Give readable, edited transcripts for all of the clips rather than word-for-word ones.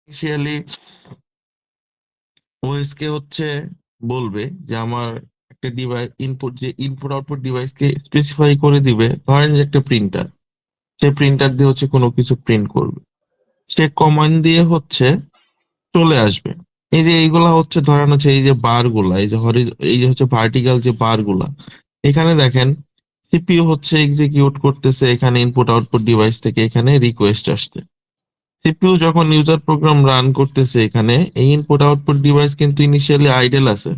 Initially ওএসকে হচ্ছে বলবে যে আমার একটা ডিভাইস ইনপুট, যে ইনপুট আউটপুট ডিভাইসকে স্পেসিফাই করে দিবে, ধরেন যে একটা প্রিন্টার, সে প্রিন্টার দিয়ে হচ্ছে কোনো কিছু প্রিন্ট করবে, সে কমান্ড দিয়ে হচ্ছে চলে আসবে। এই যে এইগুলা হচ্ছে ধরেন হচ্ছে এই যে বার গুলা, এই যে এই যে হচ্ছে ভার্টিক্যাল যে বার গুলা, এখানে দেখেন সিপিইউ হচ্ছে এক্সিকিউট করতেছে এখানে ইনপুট আউটপুট ডিভাইস থেকে এখানে রিকোয়েস্ট আসছে। সিপিইউ যখন ইউজার প্রোগ্রাম রান করতেছে এখানে, এই ইনপুট আউটপুট ডিভাইস কিন্তু ইনিশিয়ালি আইডেল আছে।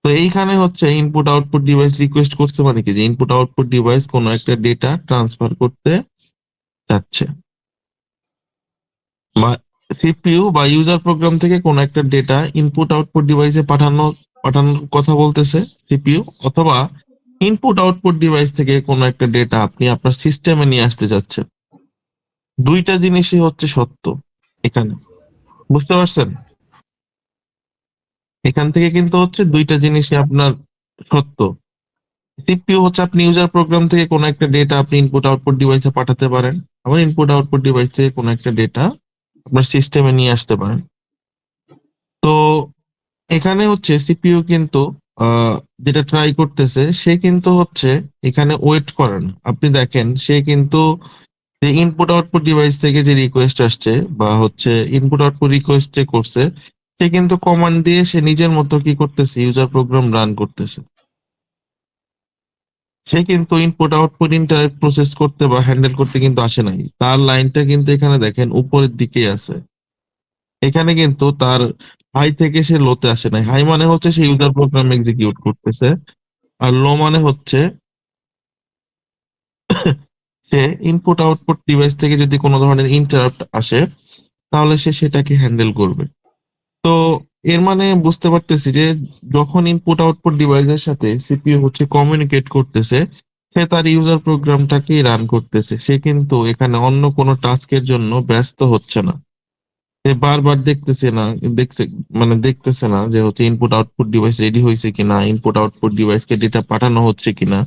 তো এইখানে হচ্ছে ইনপুট আউটপুট ডিভাইস রিকোয়েস্ট করছে, মানে কি যে ইনপুট আউটপুট ডিভাইস কোনো একটা ডেটা ট্রান্সফার করতে যাচ্ছে, বা সিপিইউ বা ইউজার প্রোগ্রাম থেকে কোনো একটা ডেটা ইনপুট আউটপুট ডিভাইসে পাঠানোর কথা বলতেছে সিপিইউ, অথবা ইনপুট আউটপুট ডিভাইস থেকে কোনো একটা ডেটা আপনি আপনার সিস্টেমে নিয়ে আসতে চাচ্ছেন। দুইটা জিনিসই হচ্ছে সত্য এখানে, বুঝতে পারছেন? এখান থেকে কিন্তু হচ্ছে দুইটা জিনিসই আপনার সত্য। সিপিইউ হচ্ছে আপনি ইউজার প্রোগ্রাম থেকে কোনো একটা ডেটা আপনি ইনপুট আউটপুট ডিভাইসে পাঠাতে পারেন, আবার ইনপুট আউটপুট ডিভাইস থেকে কোনো একটা ডেটা আপনার সিস্টেমে নিয়ে আসতে পারেন। তো এখানে হচ্ছে সিপিইউ কিন্তু আহ, যেটা ট্রাই করতেছে, সে কিন্তু হচ্ছে এখানে ওয়েট করে না। আপনি দেখেন সে কিন্তু যে ইনপুট আউটপুট ডিভাইস থেকে যে রিকোয়েস্ট আসছে বা হচ্ছে ইনপুট আউটপুট রিকোয়েস্ট যে করছে, সে কিন্তু কমান্ড দিয়ে সে নিজের মতো কি করতেছে, ইউজার প্রোগ্রাম রান করতেছে। সে কিন্তু ইনপুট আউটপুট ইন্টারাপ্ট প্রসেস করতে বা হ্যান্ডেল করতে কিন্তু আসে নাই। তার লাইনটা কিন্তু এখানে দেখেন উপরের দিকেই আছে। এখানে কিন্তু তার হাই থেকে সে লোতে আসে নাই। হাই মানে হচ্ছে সে ইউজার প্রোগ্রাম এক্সিকিউট করতেছে, আর লো মানে হচ্ছে সে ইনপুট আউটপুট ডিভাইস থেকে যদি কোনো ধরনের ইন্টারাপ্ট আসে, তাহলে সে সেটাকে হ্যান্ডেল করবে। তো এর মানে বুঝতে পারতেছি যে যখন ইনপুট আউটপুট ডিভাইসের সাথে সিপিইউ হচ্ছে কমিউনিকেট করতেছে, সে তার ইউজার প্রোগ্রামটাকেই রান করতেছে। সে কিন্তু এখানে অন্য কোনো টাস্কের জন্য ব্যস্ত হচ্ছে না। সে বারবার দেখছে দেখতেছে না যে হচ্ছে ইনপুট আউটপুট ডিভাইস রেডি হয়েছে কিনা, ইনপুট আউটপুট ডিভাইসকে ডেটা পাঠানো হচ্ছে কিনা।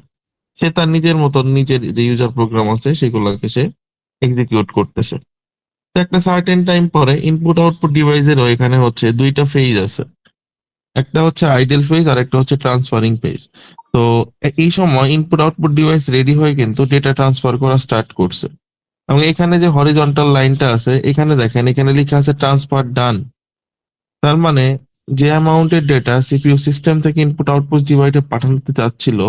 সে তার নিজের মতন নিজের যে ইউজার প্রোগ্রাম আছে সেগুলোকে সে এক্সিকিউট করতেছে। তো একটা সার্টেন টাইম পরে ইনপুট আউটপুট ডিভাইসেরও এখানে হচ্ছে দুইটা ফেজ আছে। একটা হচ্ছে আইডল ফেজ আর একটা হচ্ছে ট্রান্সফারিং ফেজ। তো এই সময় ইনপুট আউটপুট ডিভাইস রেডি হয়ে কিন্তু ডেটা ট্রান্সফার করা স্টার্ট করছে। এবং এখানে যে হরিজন্টাল লাইনটা আছে, এখানে দেখেন এখানে লেখা আছে ট্রান্সফার ডান। তার মানে যে অ্যামাউন্টের ডেটা সিপিইউ সিস্টেম থেকে ইনপুট আউটপুট ডিভাইসে পাঠাতে চাচ্ছিল,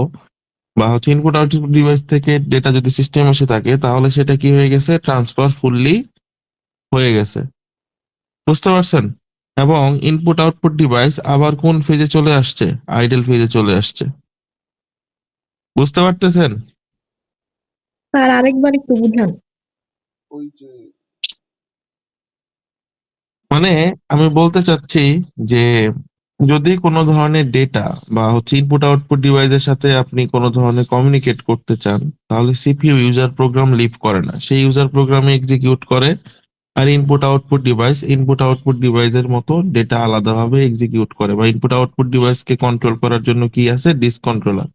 বা হচ্ছে ইনপুট আউটপুট ডিভাইস থেকে ডেটা যদি সিস্টেম এসে থাকে, তাহলে সেটা কি হয়ে গেছে, ট্রান্সফার ফুললি হয়ে গেছে। বুঝতে পারছেন? এবং ইনপুট আউটপুট ডিভাইস আবার কোন ফেজে চলে আসছে, আইডল ফেজে চলে আসছে। বুঝতে পারতেছেন? স্যার আরেকবার একটু বুঝান। মানে আমি বলতে চাচ্ছি যে যদি কোনো ধরনের ডেটা বা হচ্ছে ইনপুট আউটপুট ডিভাইসের সাথে আপনি কোনো ধরনের কমিউনিকেট করতে চান, তাহলে সিপিইউ ইউজার প্রোগ্রাম লিভ করে না, সেই ইউজার প্রোগ্রামে এক্সিকিউট করে। আর ইনপুট আউটপুট ডিভাইসের মতো ডেটা আলাদাভাবে এক্সিকিউট করে, বা ইনপুট আউটপুট ডিভাইসকে কন্ট্রোল করার জন্য কি আছে, ডিস কন্ট্রোলার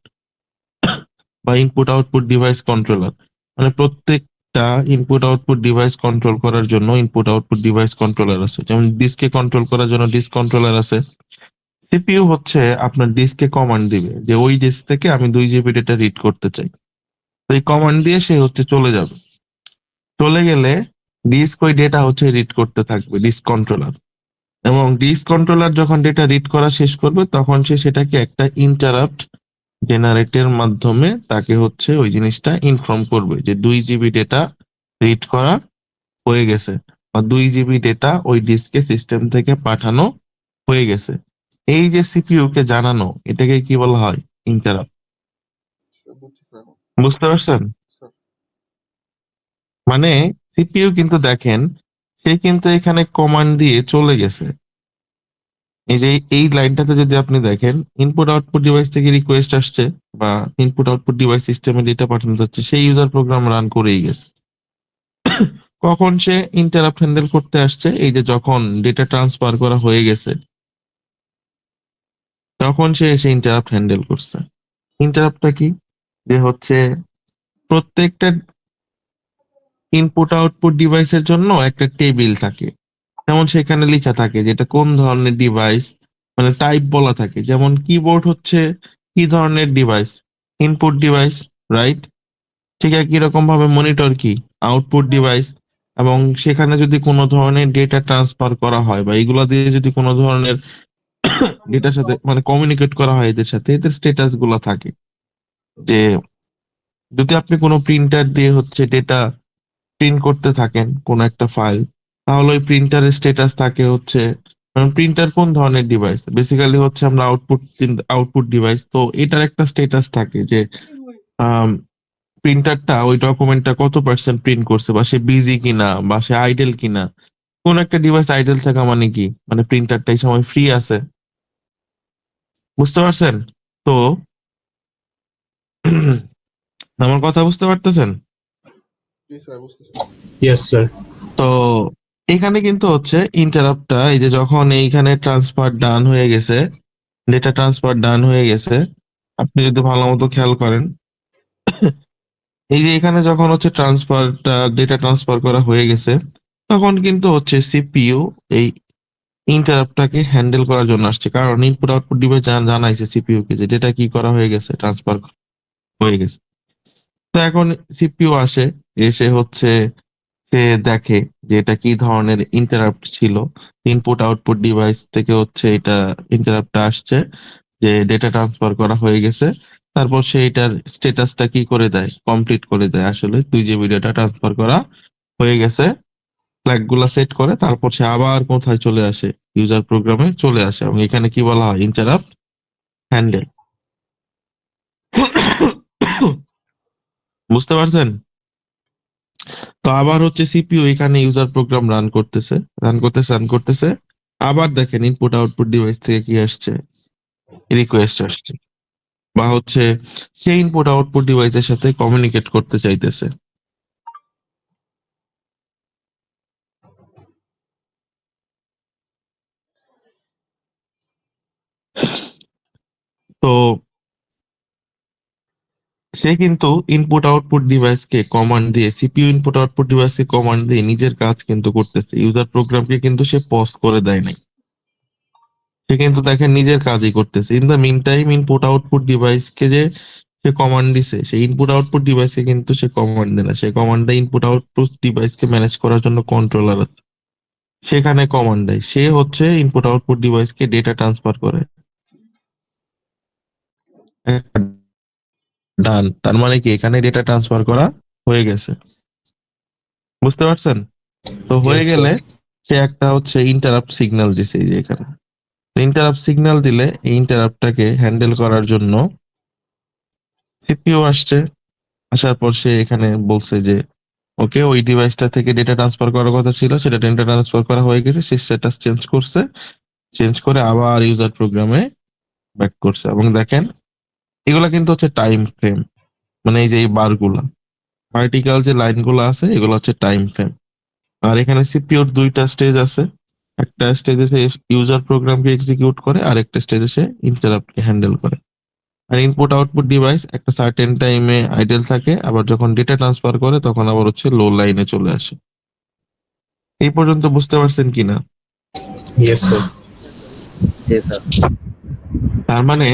বা ইনপুট আউটপুট ডিভাইস কন্ট্রোলার। মানে প্রত্যেকটা ইনপুট আউটপুট ডিভাইস কন্ট্রোল করার জন্য ইনপুট আউটপুট ডিভাইস কন্ট্রোলার আছে। যেমন ডিস্কে কন্ট্রোল করার জন্য ডিস্ক কন্ট্রোলার আছে। সিপিইউ হচ্ছে আপনার ডিস্কে কমান্ড দিবে যে ওই ডিস্ক থেকে আমি 2 জিবি ডেটা রিড করতে চাই। তো এই কমান্ড দিয়ে সে হচ্ছে চলে যাবে। চলে গেলে ডিস্ক ওই ডেটা হচ্ছে রিড করতে থাকবে, ডিস্ক কন্ট্রোলার। এবং ডিস্ক কন্ট্রোলার যখন ডেটা রিড করা শেষ করবে, তখন সে সেটাকে একটা ইন্টারাপ্ট জেনারেটের মাধ্যমে তাকে হচ্ছে ওই জিনিসটা ইনফর্ম করবে যে 2 জিবি ডেটা রিড করা হয়ে গেছে, বা 2 জিবি ডেটা ওই ডিস্কে সিস্টেম থেকে পাঠানো হয়ে গেছে। এই যে সিপিইউ কে জানানো, এটাকে কি বলা হয়, ইন্টারাপ্ট। বুঝতে পারছেন? মানে সিপিইউ কিন্তু দেখেন, সে কিন্তু এখানে কমান্ড দিয়ে চলে গেছে। এই যে এই লাইনটাতে যদি আপনি দেখেন, ইনপুট আউটপুট ডিভাইস থেকে রিকোয়েস্ট আসছে বা ইনপুট আউটপুট ডিভাইস সিস্টেমে ডেটা পাঠানো যাচ্ছে, সেই ইউজার প্রোগ্রাম রান করেই গেছে। কখন সে ইন্টারাপ্ট হ্যান্ডেল করতে আসছে, এই যে যখন ডেটা ট্রান্সফার করা হয়ে গেছে, তখন সে এসে ইন্টারাপ্ট হ্যান্ডেল করছে। ইন্টারাপ্টটা কি, যে হচ্ছে প্রত্যেকটা ইনপুট আউটপুট ডিভাইসের জন্য একটা টেবিল থাকে। যেমন সেখানে লেখা থাকে যে এটা কোন ধরনের ডিভাইস, মানে টাইপ বলা থাকে। যেমন কিবোর্ড হচ্ছে কি ধরনের ডিভাইস, ইনপুট ডিভাইস, রাইট? ঠিক একই রকম ভাবে মনিটর কি, আউটপুট ডিভাইস। এবং সেখানে যদি কোনো ধরনের ডেটা ট্রান্সফার করা হয় বা এগুলা দিয়ে যদি কোনো ধরনের ডেটার সাথে কমিউনিকেট করা হয়, এদের সাথে এদের স্ট্যাটাস গুলা থাকে। যে যদি আপনি কোনো প্রিন্টার দিয়ে হচ্ছে ডেটা প্রিন্ট করতে থাকেন কোনো একটা ফাইল, তাহলে ওই প্রিন্টারের স্ট্যাটাস থাকে হচ্ছে, প্রিন্টার কোন ধরনের ডিভাইস, বেসিক্যালি হচ্ছে আমরা আউটপুট ডিভাইস, তো এটার একটা স্ট্যাটাস থাকে যে প্রিন্টারটা ওই ডকুমেন্টটা কত পার্সেন্ট প্রিন্ট করছে, বা সে বিজি কিনা বা সে আইডেল কিনা। কোন একটা ডিভাইস আইডেল থাকা মানে কি, মানে প্রিন্টারটা এই সময় ফ্রি আছে, বুঝতে পারছেন? তো আমার কথা বুঝতে পারতেছেন? Yes sir. তো এখানে কিন্তু হচ্ছে ইন্টারাপ্টটা, এই যে যখন এইখানে ট্রান্সফার ডান হয়ে গেছে, ডেটা ট্রান্সফার ডান হয়ে গেছে, আপনি যদি ভালো মতো খেয়াল করেন, এই যে এখানে যখন হচ্ছে ট্রান্সফারটা, ডেটা ট্রান্সফার করা হয়ে গেছে, তখন কিন্তু হচ্ছে সিপিইউ এই ইন্টারাপ্টটাকে হ্যান্ডেল করার জন্য আসছে, কারণ ইনপুট আউটপুট ডিভাইস জানাইছে সিপিইউ কে যে ডেটা কি করা হয়ে গেছে, ট্রান্সফার হয়ে গেছে। তো এখন সিপিইউ আসে, এসে হচ্ছে সে দেখে যে এটা কি ধরনের ইন্টারাপ্ট ছিল। ইনপুট আউটপুট ডিভাইস থেকে হচ্ছে এটা ইন্টারাপ্টটা আসছে যে ডেটা ট্রান্সফার করা হয়ে গেছে। তারপর সে এটার স্ট্যাটাসটা কি করে দেয়, কমপ্লিট করে দেয়, আসলে 2 GB ডেটা ট্রান্সফার করা হয়ে গেছে, ফ্ল্যাগ গুলা সেট করে। তারপর সে আবার কোথায় চলে আসে, ইউজার প্রোগ্রামে চলে আসে, এবং এখানে কি বলা হয়, ইন্টারাপ্ট হ্যান্ডেল। বুঝতে পারছেন? তো আবার হচ্ছে সিপিইউ এখানে ইউজার প্রোগ্রাম রান করতেছে। আবার দেখেন ইনপুট আউটপুট ডিভাইস থেকে কি আসছে, রিকোয়েস্ট আসছে, বা হচ্ছে সেই ইনপুট আউটপুট ডিভাইসের সাথে কমিউনিকেট করতে চাইতেছে। তো সে কিন্তু ইনপুট আউটপুট ডিভাইসকে কমান্ড দিয়ে, সিপিইউ ইনপুট আউটপুট ডিভাইসকে কমান্ড দিয়ে নিজের কাজ কিন্তু করতেছে, ইউজার প্রোগ্রামকে কিন্তু সে পজ করে দেয় নাই। সে কিন্তু দেখেন নিজের কাজই করতেছে। In the mean time input output ডিভাইসকে যে সে কমান্ড দিছে, সেই ইনপুট আউটপুট ডিভাইসকে কিন্তু সে কমান্ড দেয় না, সে কমান্ড দেয় ইনপুট আউটপুট ডিভাইসকে ম্যানেজ করার জন্য কন্ট্রোলার আছে, সেখানে কমান্ড দেয়। সে হচ্ছে ইনপুট আউটপুট ডিভাইসকে ডেটা ট্রান্সফার করে। ডান, তার মানে কি এখানে ডেটা ট্রান্সফার করা হয়ে গেছে, বুঝতে পারছেন? তো হয়ে ইয়েস গেলে স্যার। সে একটা হচ্ছে ইন্টারাপ্ট সিগন্যাল দিছে, এই যে এখানে ইন্টারাপ্ট সিগন্যাল দিলে এই ইন্টারাপ্টটাকে হ্যান্ডেল করার জন্য সিপিইউ আসছে। আসার পর সে এখানে বলছে যে ওকে, ওই ডিভাইসটা থেকে ডেটা ট্রান্সফার করার কথা ছিল, সেটা ডেটা ট্রান্সফার করা হয়ে গেছে, সে স্ট্যাটাস চেঞ্জ করছে, চেঞ্জ করে আবার ইউজার প্রোগ্রামে ব্যাক করছে। এবং দেখেন এগুলা কিন্তু হচ্ছে টাইম ফ্রেম, মানে এই যে এই বারগুলা, ভার্টিক্যাল যে লাইনগুলো আছে, এগুলো হচ্ছে টাইম ফ্রেম। আর এখানে সিপিইউর 2টা স্টেজ আছে, একটা স্টেজে সে ইউজার প্রোগ্রামকে এক্সিকিউট করে, আর একটা স্টেজে সে ইন্টারাপ্টকে হ্যান্ডেল করে। আর ইনপুট আউটপুট ডিভাইস একটা সার্টেন টাইমে আইডেল থাকে, আবার যখন ডেটা ট্রান্সফার করে তখন আবার হচ্ছে লো লাইনে চলে আসে। এই পর্যন্ত বুঝতে পারছেন কিনা? Yes sir. জি স্যার। তার মানে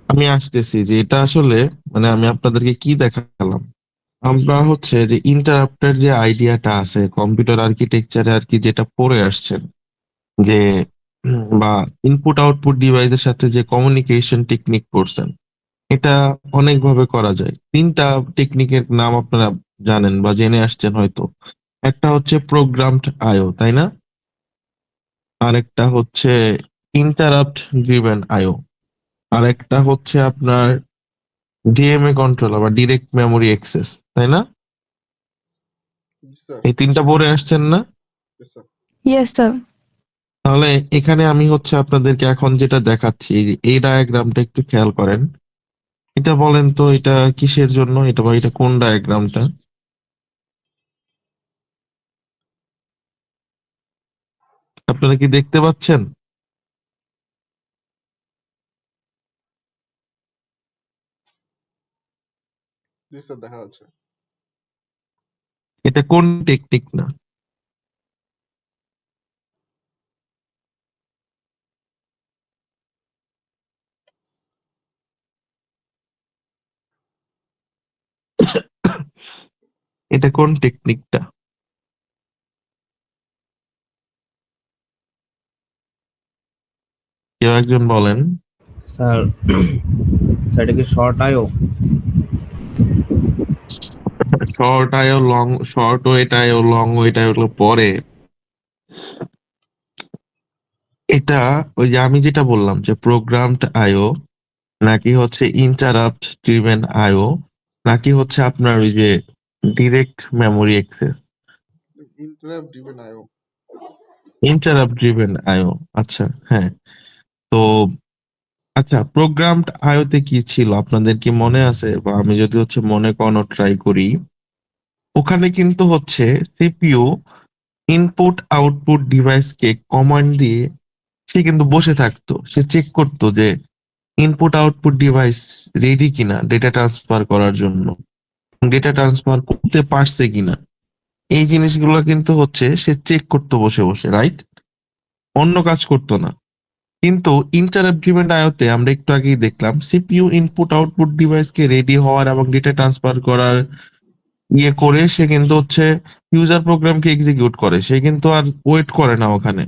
আমি আসতেছি যে এটা আসলে, মানে আমি আপনাদেরকে কি দেখালাম, আমরা হচ্ছে যে ইন্টারাপ্টের যে আইডিয়াটা আছে কম্পিউটার আর্কিটেকচারে আর কি, যেটা পড়ে আসছেন, যে বা ইনপুট আউটপুট ডিভাইসের সাথে যে কমিউনিকেশন টেকনিক পড়ছেন, এটা অনেকভাবে করা যায়। 3টা টেকনিকের নাম আপনারা জানেন বা জেনে আসছেন হয়তো। একটা হচ্ছে প্রোগ্রামড আইও, তাই না? আর একটা হচ্ছে ইন্টারাপ্ট ড্রিভেন আইও, আর একটা হচ্ছে আপনার ডিএমএ কন্ট্রোলার বা ডিরেক্ট মেমোরি অ্যাক্সেস, তাই না? এই 3টা পড়ে আসছেন না? Yes, sir. তাহলে এখানে আমি হচ্ছে আপনাদেরকে এখন যেটা দেখাচ্ছি, এই যে এই ডায়াগ্রামটা একটু খেয়াল করেন। এটা বলেন তো, এটা কিসের জন্য, এটা বা এটা কোন ডায়াগ্রামটা? আপনারা কি দেখতে পাচ্ছেন? দেখা যাচ্ছে। এটা কোন টেকনিক না? এটা কোন টেকনিকটা? কেউ একজন বলেন। স্যার স্যার এটা কি শর্ট আইও? শর্ট আইও, লং, শর্ট ওয়েট আইও, লং ওয়েট আইও হলো পরে। এটা ওই যে আমি যেটা বললাম যে প্রোগ্রামড আইও নাকি হচ্ছে ইন্টারাপ্ট ড্রিভেন আইও, নাকি হচ্ছে আপনার ওই যে direct memory access? Interrupt driven IO. Interrupt driven IO. আচ্ছা, হ্যাঁ। তো আচ্ছা, প্রোগ্রামড আইওতে কি ছিল আপনাদের কি মনে আছে? বা আমি যদি হচ্ছে মনে করানো ট্রাই করি, ওখানে কিন্তু হচ্ছে সিপিইউ ইনপুট আউটপুট ডিভাইসকে কমান্ড দিয়ে সে কিন্তু বসে থাকতো, সে চেক করতো যে ইনপুট আউটপুট ডিভাইস রেডি কিনা ডেটা ট্রান্সফার করার জন্য, ডেটা ট্রান্সফার করতে পারছে কিনা। এই জিনিসগুলো কিন্তু হচ্ছে সে চেক করতো বসে বসে, রাইট? অন্য কাজ করতো না। কিন্তু ইন্টারাপ্ট ড্রিভেন আইওতে আমরা একটু আগেই দেখলাম সিপিইউ ইনপুট আউটপুট ডিভাইসকে রেডি হওয়ার এবং ডেটা ট্রান্সফার করার করে সে কিন্তু হচ্ছে ইউজার প্রোগ্রামকে এক্সিকিউট করে, সে কিন্তু আর ওয়েট করে না ওখানে।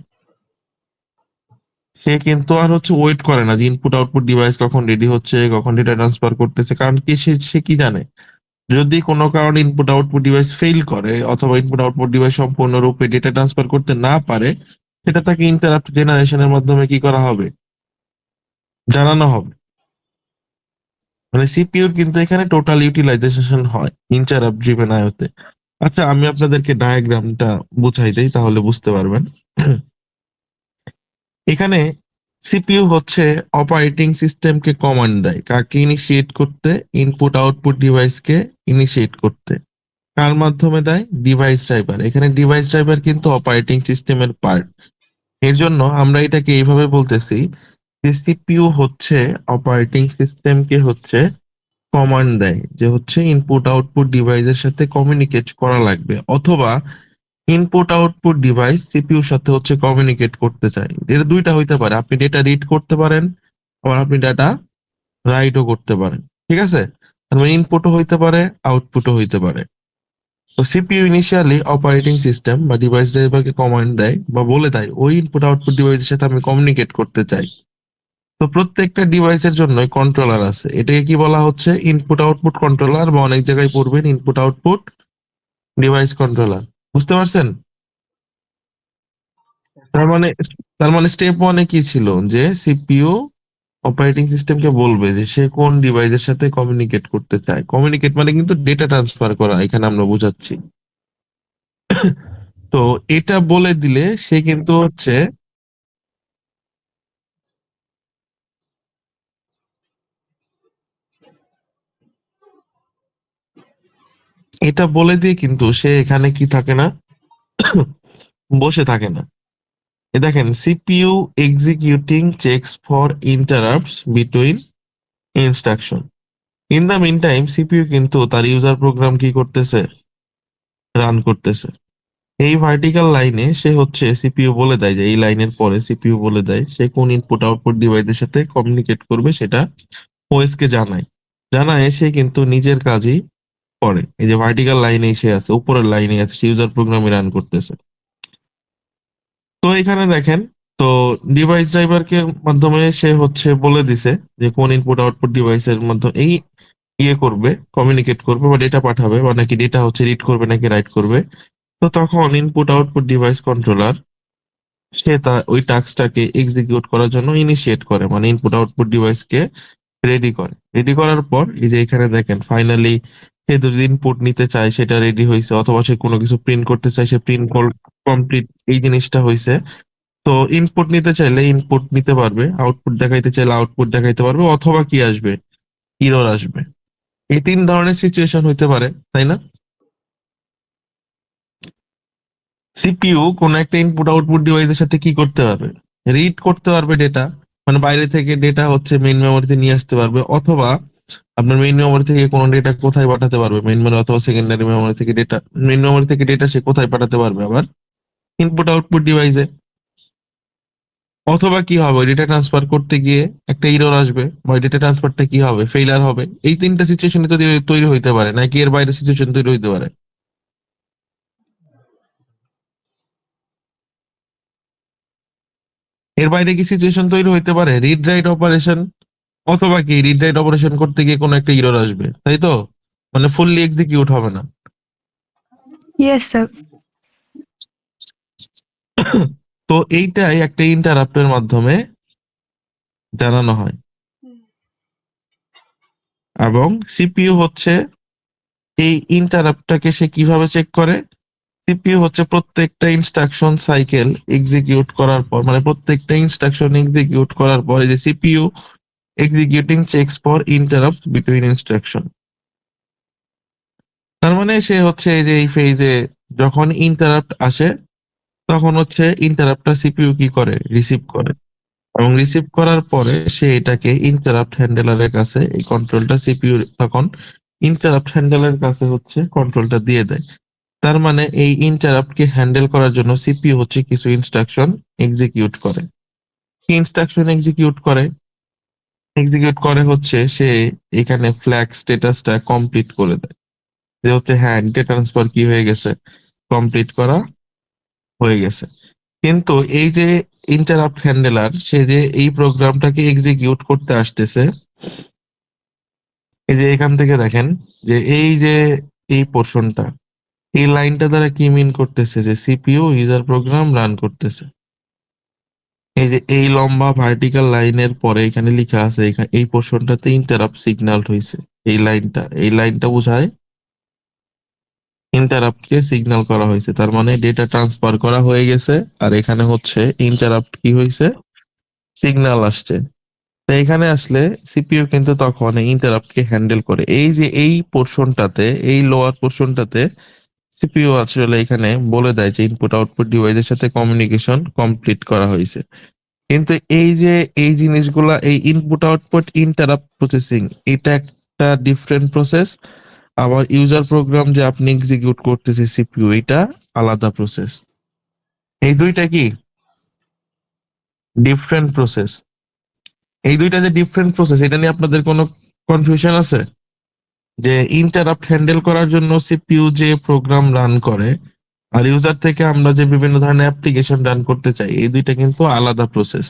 সে কিন্তু আর হচ্ছে ওয়েট করে না যে ইনপুট আউটপুট ডিভাইস কখন রেডি হচ্ছে, কখন ডেটা ট্রান্সফার করতেছে। কারণ কি, সে কি জানে, যদি কোনো কারণে ইনপুট আউটপুট ডিভাইস ফেল করে অথবা ইনপুট আউটপুট ডিভাইস সম্পূর্ণরূপে ডেটা ট্রান্সফার করতে না পারে, সেটা তাকে ইন্টারাপ্ট জেনারেশনের মাধ্যমে কি করা হবে, জানানো হবে। মানে সিপিইউর কিন্তু এখানে টোটাল ইউটিলাইজেশন হয় ইন্টারাপ্ট ড্রিভেন আইওতে। আচ্ছা, আমি আপনাদেরকে ডায়াগ্রামটা বুঝাই দেই, তাহলে বুঝতে পারবেন। এখানে সিপিইউ হচ্ছে অপারেটিং সিস্টেমকে কমান্ড দেয় কাকে ইনিশিয়েট করতে, ইনপুট আউটপুট ডিভাইসকে ইনিশিয়েট করতে। কার মাধ্যমে দেয়? Device driver. এখানে ডিভাইস ড্রাইভার কিন্তু অপারেটিং সিস্টেমের পার্ট। এর জন্য আমরা এটাকে এইভাবে বলতেছি যে সিপিইউ হচ্ছে অপারেটিং সিস্টেমকে হচ্ছে কমান্ড দেয় যে হচ্ছে ইনপুট আউটপুট ডিভাইসের সাথে কমিউনিকেট করা লাগবে, অথবা ইনপুট আউটপুট ডিভাইস সিপিইউর সাথে হচ্ছে কমিউনিকেট করতে চায়। এটা দুইটা হইতে পারে, আপনি ডেটা রিড করতে পারেন, আবার আপনি ডাটা রাইটও করতে পারেন। ঠিক আছে? তার মানে ইনপুটও হইতে পারে, আউটপুটও হইতে পারে। তো সিপিইউ ইনিশিয়ালি অপারেটিং সিস্টেম বা ডিভাইস ড্রাইভারকে কমান্ড দেয় বা বলে দেয় ওই ইনপুট আউটপুট ডিভাইসের সাথে আমি কমিউনিকেট করতে চাই। তো প্রত্যেকটা ডিভাইসের জন্য কন্ট্রোলার আছে, এটাকে কি বলা হচ্ছে? ইনপুট আউটপুট কন্ট্রোলার, বা অনেক জায়গায় পড়বেন ইনপুট আউটপুট ডিভাইস কন্ট্রোলার। বুঝতে পারছেন? তার মানে তার মানে স্টেপ ওয়ানে কি ছিল, যে সিপিইউ অপারেটিং সিস্টেমকে বলবে যে সে কোন ডিভাইসের সাথে কমিউনিকেট করতে চায়। কমিউনিকেট মানে কিন্তু ডেটা ট্রান্সফার করা, এখানে আমরা বোঝাচ্ছি। তো এটা বলে দিলে সে কিন্তু হচ্ছে এটা বলে দিয়ে কিন্তু সে এখানে কি থাকে না, বসে থাকে না। এ দেখেন, CPU executing checks for interrupts between instruction. In the mean time CPU কিন্তু তার ইউজার প্রোগ্রাম কি করতেছে, রান করতেছে। এই ভার্টিক্যাল লাইনে সে হচ্ছে সিপিইউ বলে দেয় যে এই লাইনের পরে সিপিইউ বলে দেয় সে কোন ইনপুট আউটপুট ডিভাইসের সাথে কমিউনিকেট করবে, সেটা ওএস কে জানায়। জানায় সে কিন্তু নিজের কাজই করে। এই যে ভার্টিক্যাল লাইনেই সে আছে, উপরের লাইনে আছে, সে ইউজার প্রোগ্রামই রান করতেছে। তো এখানে দেখেন, তো ডিভাইস ড্রাইভারকে মাধ্যমে সে হচ্ছে বলে দিছে যে কোন ইনপুট আউটপুট ডিভাইসের মাধ্যমে এই করবে, কমিউনিকেট করবে বা ডেটা পাঠাবে, বা নাকি ডেটা হচ্ছে রিড করবে নাকি রাইট করবে। তো তখন ইনপুট আউটপুট ডিভাইস কন্ট্রোলার সে ওই টাস্কটাকে এক্সিকিউট করার জন্য ইনিশিয়েট করে, মানে ইনপুট আউটপুট ডিভাইসকে রেডি করে। রেডি করার পর এই যে এখানে দেখেন ফাইনালি সে যদি ইনপুট নিতে চায় সেটা রেডি হয়েছে, অথবা সে কোনো কিছু প্রিন্ট করতে চায় সে প্রিন্ট কমপ্লিট, এই জিনিসটা হয়েছে। তো ইনপুট নিতে চাইলে ইনপুট নিতে পারবে, আউটপুট দেখাইতে চাইলে আউটপুট দেখাইতে পারবে, অথবা কি আসবে, এরর আসবে। এই তিন ধরনের সিচুয়েশন হইতে পারে, তাই না? সিপিইউ কোন একটা ইনপুট আউটপুট ডিভাইসের সাথে কি করতে পারবে, রিড করতে পারবে ডেটা, মানে বাইরে থেকে ডেটা হচ্ছে মেইন মেমোরিতে নিয়ে আসতে পারবে, অথবা আপনার মেইন মেমোরি থেকে কোনো ডেটা কোথায় পাঠাতে পারবে, মেইন মেমোরি অথবা সেকেন্ডারি মেমোরি থেকে ডেটা, মেইন মেমোরি থেকে ডেটা সে কোথায় পাঠাতে পারবে, আবার ইনপুট আউটপুট ডিভাইসে। অথবা কি হবে, ডেটা ট্রান্সফার করতে গিয়ে একটা এরর আসবে, বা ডেটা ট্রান্সফারটা কি হবে, ফেইলার হবে। এই তিনটা সিচুয়েশন তৈরি তৈরি হইতে পারে, নাকি এর বাইরে সিচুয়েশন তৈরি হইতে পারে? এর বাইরে কি সিচুয়েশন তৈরি হইতে পারে? রিড রাইট অপারেশন, অথবা কি রিড রাইট অপারেশন করতে গিয়ে কোনো একটা এরর আসবে, তাই তো? মানে ফুললি এক্সিকিউট হবে না। Yes, sir. তো এইটাই একটা ইন্টারাপ্টের মাধ্যমে জানানো হয়। এবং সিপিইউ হচ্ছে এই ইন্টারাপ্টটাকে সে কিভাবে চেক করে? সিপিইউ হচ্ছে প্রত্যেকটা ইনস্ট্রাকশন সাইকেল এক্সিকিউট করার পর, মানে প্রত্যেকটা ইনস্ট্রাকশন এক্সিকিউট করার পর এই যে CPU executing checks for interrupt between instruction. তার মানে সে হচ্ছে এই যে এই ফেজে যখন ইন্টারাপ্ট আসে তখন হচ্ছে ইন্টারাপ্টটা সিপিইউ কি করে, রিসিভ করে, এবং রিসিভ করার পরে সে এটাকে ইন্টারাপ্ট হ্যান্ডেলারের কাছে, এই কন্ট্রোলটা সিপিইউ তখন ইন্টারাপ্ট হ্যান্ডেলারের কাছে হচ্ছে কন্ট্রোলটা দিয়ে দেয়। তার মানে এই ইন্টারাপ্টকে হ্যান্ডেল করার জন্য সিপিইউ হচ্ছে কিছু ইনস্ট্রাকশন এক্সিকিউট করে। কি ইনস্ট্রাকশন এক্সিকিউট করে? এক্সিকিউট করে হচ্ছে সে এখানে ফ্ল্যাগ স্ট্যাটাসটা কমপ্লিট করে দেয়, যে হচ্ছে হ্যাঁ ডেটা ট্রান্সফার কি হয়ে গেছে, কমপ্লিট করা হয়ে গেছে। কিন্তু এই যে ইন্টারাপ্ট হ্যান্ডেলার সে যে এই প্রোগ্রামটাকে এক্সিকিউট করতে আসতেছে, এই যে এখান থেকে দেখেন যে এই পোর্শনটা, এই লাইনটা দ্বারা কি মিন করতেছে, যে সিপিইউ ইউজার প্রোগ্রাম রান করতেছে। এই যে এই লম্বা ভার্টিক্যাল লাইনের পরে এখানে লেখা আছে এই পোর্শনটাতে ইন্টারাপ্ট সিগন্যাল হয়েছে। এই লাইনটা বোঝায় ইন্টারাপ্টকে সিগন্যাল করা হয়েছে, তার মানে ডেটা ট্রান্সফার করা হয়ে গেছে, আর এখানে হচ্ছে ইন্টারাপ্ট কি হয়েছে, সিগন্যাল আসছে। তো এখানে আসলে সিপিইউ কিন্তু তখন এই ইন্টারাপ্টকে হ্যান্ডেল করে। এই যে এই পোর্শনটাতে, এই লোয়ার পোর্শনটাতে সিপিইউ আসলে এখানে বলে দেয় যে ইনপুট আউটপুট ডিভাইসের সাথে কমিউনিকেশন কমপ্লিট করা হয়েছে। কিন্তু এই যে এই জিনিসগুলা, এই ইনপুট আউটপুট ইন্টারাপ্ট প্রসেসিং, এটা একটা ডিফারেন্ট প্রসেস। আবার ইউজার প্রোগ্রাম যে আপনি এক্সিকিউট করতেছে সিপিইউ, এটা আলাদা প্রসেস। এই দুইটা কি ডিফারেন্ট প্রসেস? এই দুইটা যে ডিফারেন্ট প্রসেস, এটা নিয়ে আপনাদের কোনো কনফিউশন আছে? যে ইন্টারাপ্ট হ্যান্ডেল করার জন্য সিপিইউ যে প্রোগ্রাম রান করে, আর ইউজার থেকে আমরা যে বিভিন্ন ধরনের অ্যাপ্লিকেশন রান করতে চাই, এই দুইটা কিন্তু আলাদা প্রসেস।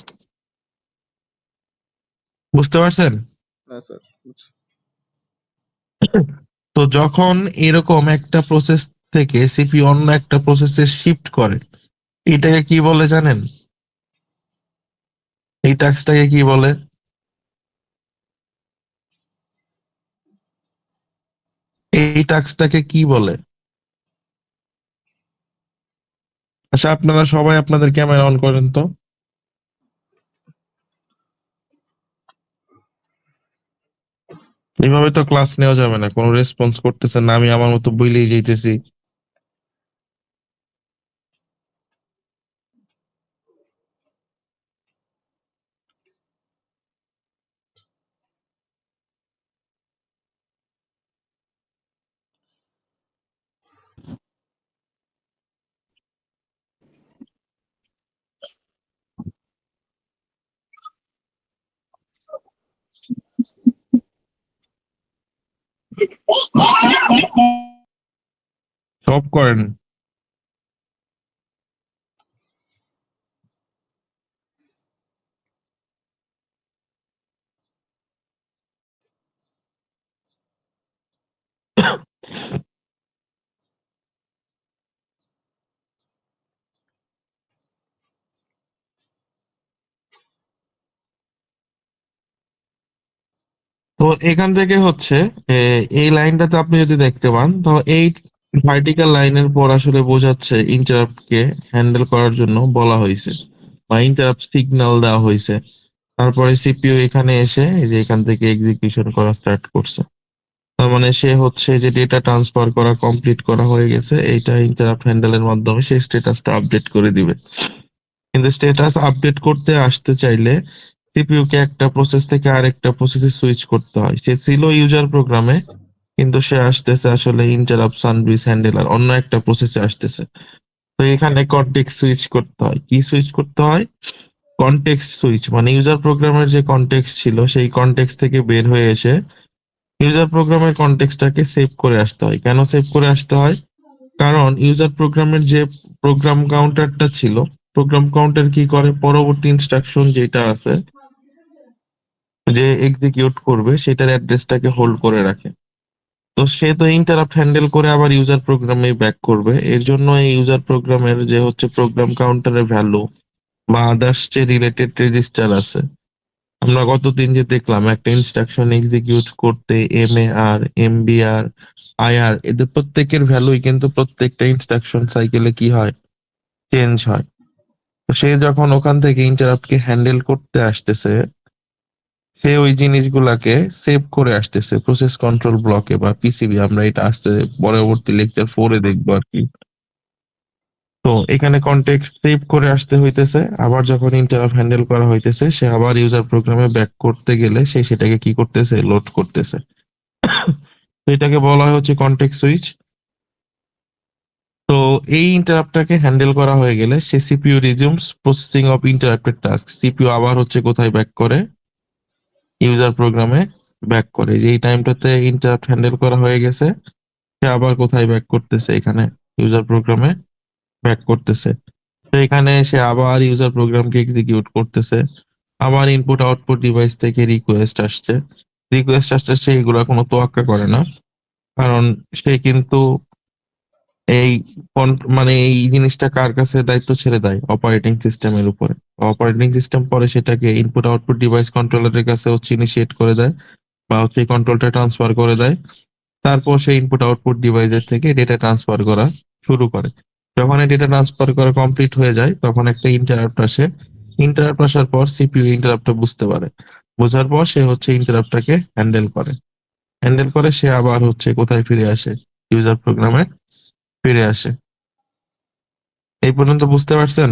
বুঝতে পারছেন? হ্যাঁ স্যার। তো যখন এরকম একটা প্রসেস থেকে সিপিইউ অন্য একটা প্রসেসে শিফট করে, এটাকে কি বলে জানেন? এই টাস্কটাকে কি বলে? এই টাস্কটাকে কি বলে? আচ্ছা, আপনারা সবাই আপনাদের ক্যামেরা অন করেন তো। এইভাবে তো ক্লাস নেওয়া যাবে না, কোনো রেসপন্স করতেছে না, আমি আমার মতো বইলেই যাইতেছি। সব করেন। তো এখান থেকে হচ্ছে এই লাইনটাতে আপনি যদি দেখতে পান, তো এই ভার্টিক্যাল লাইনের পর আসলে বোঝাচ্ছে ইন্টারাপ্টকে হ্যান্ডেল করার জন্য বলা হয়েছে, বা ইন্টারাপ্ট সিগন্যাল দেওয়া হয়েছে। তারপরে সিপিইউ এখানে এসে এই যে এখান থেকে এক্সিকিউশন করা স্টার্ট করছে। তার মানে সে হচ্ছে যে ডেটা ট্রান্সফার করা কমপ্লিট করা হয়ে গেছে, এইটা ইন্টারাপ্ট হ্যান্ডেলের মাধ্যমে সে স্ট্যাটাসটা আপডেট করে দিবে। কিন্তু স্ট্যাটাস আপডেট করতে আসতে চাইলে সিপিইউ কে একটা প্রসেস থেকে আরেকটা প্রসেসে সুইচ করতে হয়। সে ছিল ইউজার প্রোগ্রামে, কিন্তু সে আসতেছে আসলে ইন্টারাপ্ট সার্ভিস হ্যান্ডেলার, অন্য একটা প্রসেসে আসতেছে। তো এখানে কনটেক্সট সুইচ করতে হয়। কি সুইচ করতে হয়? কনটেক্সট সুইচ, মানে ইউজার প্রোগ্রামের যে কনটেক্সট ছিল সেই কনটেক্সট থেকে বের হয়ে এসে ইউজার প্রোগ্রামের কনটেক্সটটাকে সেভ করে আসতে হয়। কেন সেভ করে আসতে হয়? কারণ ইউজার প্রোগ্রামের যে প্রোগ্রাম কাউন্টারটা ছিল, প্রোগ্রাম কাউন্টার কি করে, পরবর্তী ইনস্ট্রাকশন যেটা আছে যে এক্সিকিউট করবে সেটার অ্যাড্রেসটাকে হোল্ড করে রাখে। তো সে তো ইন্টারাপ্ট হ্যান্ডেল করে আবার ইউজার প্রোগ্রামে ব্যাক করবে, এর জন্য এই ইউজার প্রোগ্রামের যে হচ্ছে প্রোগ্রাম কাউন্টারের ভ্যালু বা আদার্স যে রিলেটেড রেজিস্টার আছে, আমরা গতদিন যে দেখলাম একটা ইনস্ট্রাকশন এক্সিকিউট করতে MAR, MBR, IR এদের প্রত্যেকের ভ্যালুই কিন্তু প্রত্যেকটা ইনস্ট্রাকশন সাইকেলে কি হয়, চেঞ্জ হয়। তো সে যখন ওখান থেকে ইন্টারাপ্টকে হ্যান্ডেল করতে আসতেছে, সে ওই জিনিসগুলাকে সেভ করে আসতেছে প্রসেস কন্ট্রোল ব্লকে বা PCB। আমরা এটা আসতে পরবর্তী লেকচার 4-এ দেখবো আর কি। তো এখানে কন্টেক্সট সেভ করে আসতে হইতেছে, আবার যখন ইন্টারাপ্ট হ্যান্ডেল করা হইতেছে সে আবার ইউজার প্রোগ্রামে ব্যাক করতে গেলে সে সেটাকে কি করতেছে, লোড করতেছে। তো এটাকে বলা হয় হচ্ছে কন্টেক্সট সুইচ। তো এই ইন্টারাপ্টটাকে হ্যান্ডেল করা হয়ে গেলে সে CPU resumes processing of interrupted task. CPU আবার হচ্ছে কোথায় ব্যাক করে, ইউজার প্রোগ্রামে ব্যাক করে। যে এই টাইমটাতে ইন্টারাপ্ট হ্যান্ডেল করা হয়ে গেছে, সে আবার কোথায় ব্যাক করতেছে, এখানে ইউজার প্রোগ্রামে ব্যাক করতেছে। তো এখানে সে আবার ইউজার প্রোগ্রামকে এক্সিকিউট করতেছে, আবার ইনপুট আউটপুট ডিভাইস থেকে রিকোয়েস্ট আসছে। সে এগুলা কোনো তোয়াক্কা করে না, কারণ সে কিন্তু এই মানে এই জিনিসটা কার কাছে দায়িত্ব ছেড়ে দেয়, অপারেটিং সিস্টেমের উপরে। অপারেটিং সিস্টেম পরে সেটাকে ইনপুট আউটপুট ডিভাইস কন্ট্রোলারের কাছে হচ্ছে ইনিশিয়েট করে দেয় বা হচ্ছে কন্ট্রোলটা ট্রান্সফার করে দেয়। তারপর সেই ইনপুট আউটপুট ডিভাইসের থেকে ডেটা ট্রান্সফার করা শুরু করে। যখন এই ডেটা ট্রান্সফার করা কমপ্লিট হয়ে যায় তখন একটা ইন্টারাপ্ট আসে। ইন্টারাপ্ট আসার পর CPU ইন্টারাপ্টটা বুঝতে পারে, বোঝার পর সে হচ্ছে ইন্টারাপ্টটাকে হ্যান্ডেল করে সে আবার হচ্ছে কোথায় ফিরে আসে, ইউজার প্রোগ্রামে ফিরে আসে। এই পর্যন্ত বুঝতে পারছেন?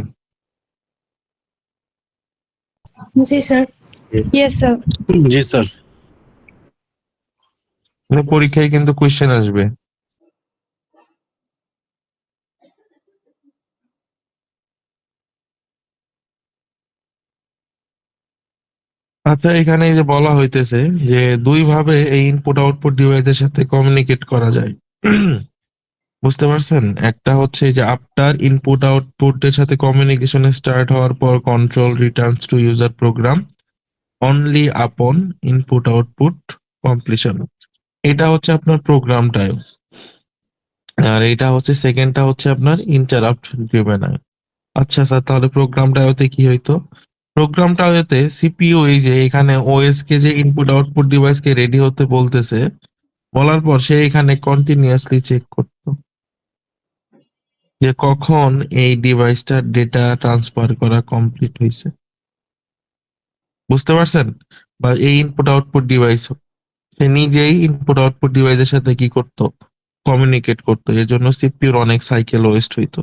জি স্যার। Yes, sir. জি স্যার। মানে পরীক্ষায় কিন্তু কোয়েশ্চেন আসবে। আচ্ছা, এখানে এই যে বলা হইতেছে যে দুই ভাবে এই ইনপুট আউটপুট ডিভাইসের সাথে কমিউনিকেট করা যায়। বুঝতে পারছেন? একটা হচ্ছে যে আফটার ইনপুট আউটপুটের সাথে কমিউনিকেশন স্টার্ট হওয়ার পর control returns to user program only upon input output completion. এটা হচ্ছে আপনার প্রোগ্রামটায়। আর এটা হচ্ছে সেকেন্ডটা হচ্ছে আপনার ইন্টারাপ্ট ড্রিভেন। আচ্ছা স্যার, তাহলে প্রোগ্রামটা হতে কি হইতো? প্রোগ্রামটা হতে CPU এই যে এখানে OS কে যে ইনপুট আউটপুট ডিভাইসকে রেডি হতে বলতেছে, বলার পর সে এখানে কন্টিনিউয়াসলি চেক করতো যে কখন এই ডিভাইসটার ডেটা ট্রান্সফার করা কমপ্লিট হয়েছে। বুঝতে পারছেন? বা এই ইনপুট আউটপুট ডিভাইস সে নিজেই ইনপুট আউটপুট ডিভাইসের সাথে কি করতো, কমিউনিকেট করতো। এর জন্য সিপিইউর অনেক সাইকেল ওয়েস্ট হইতো।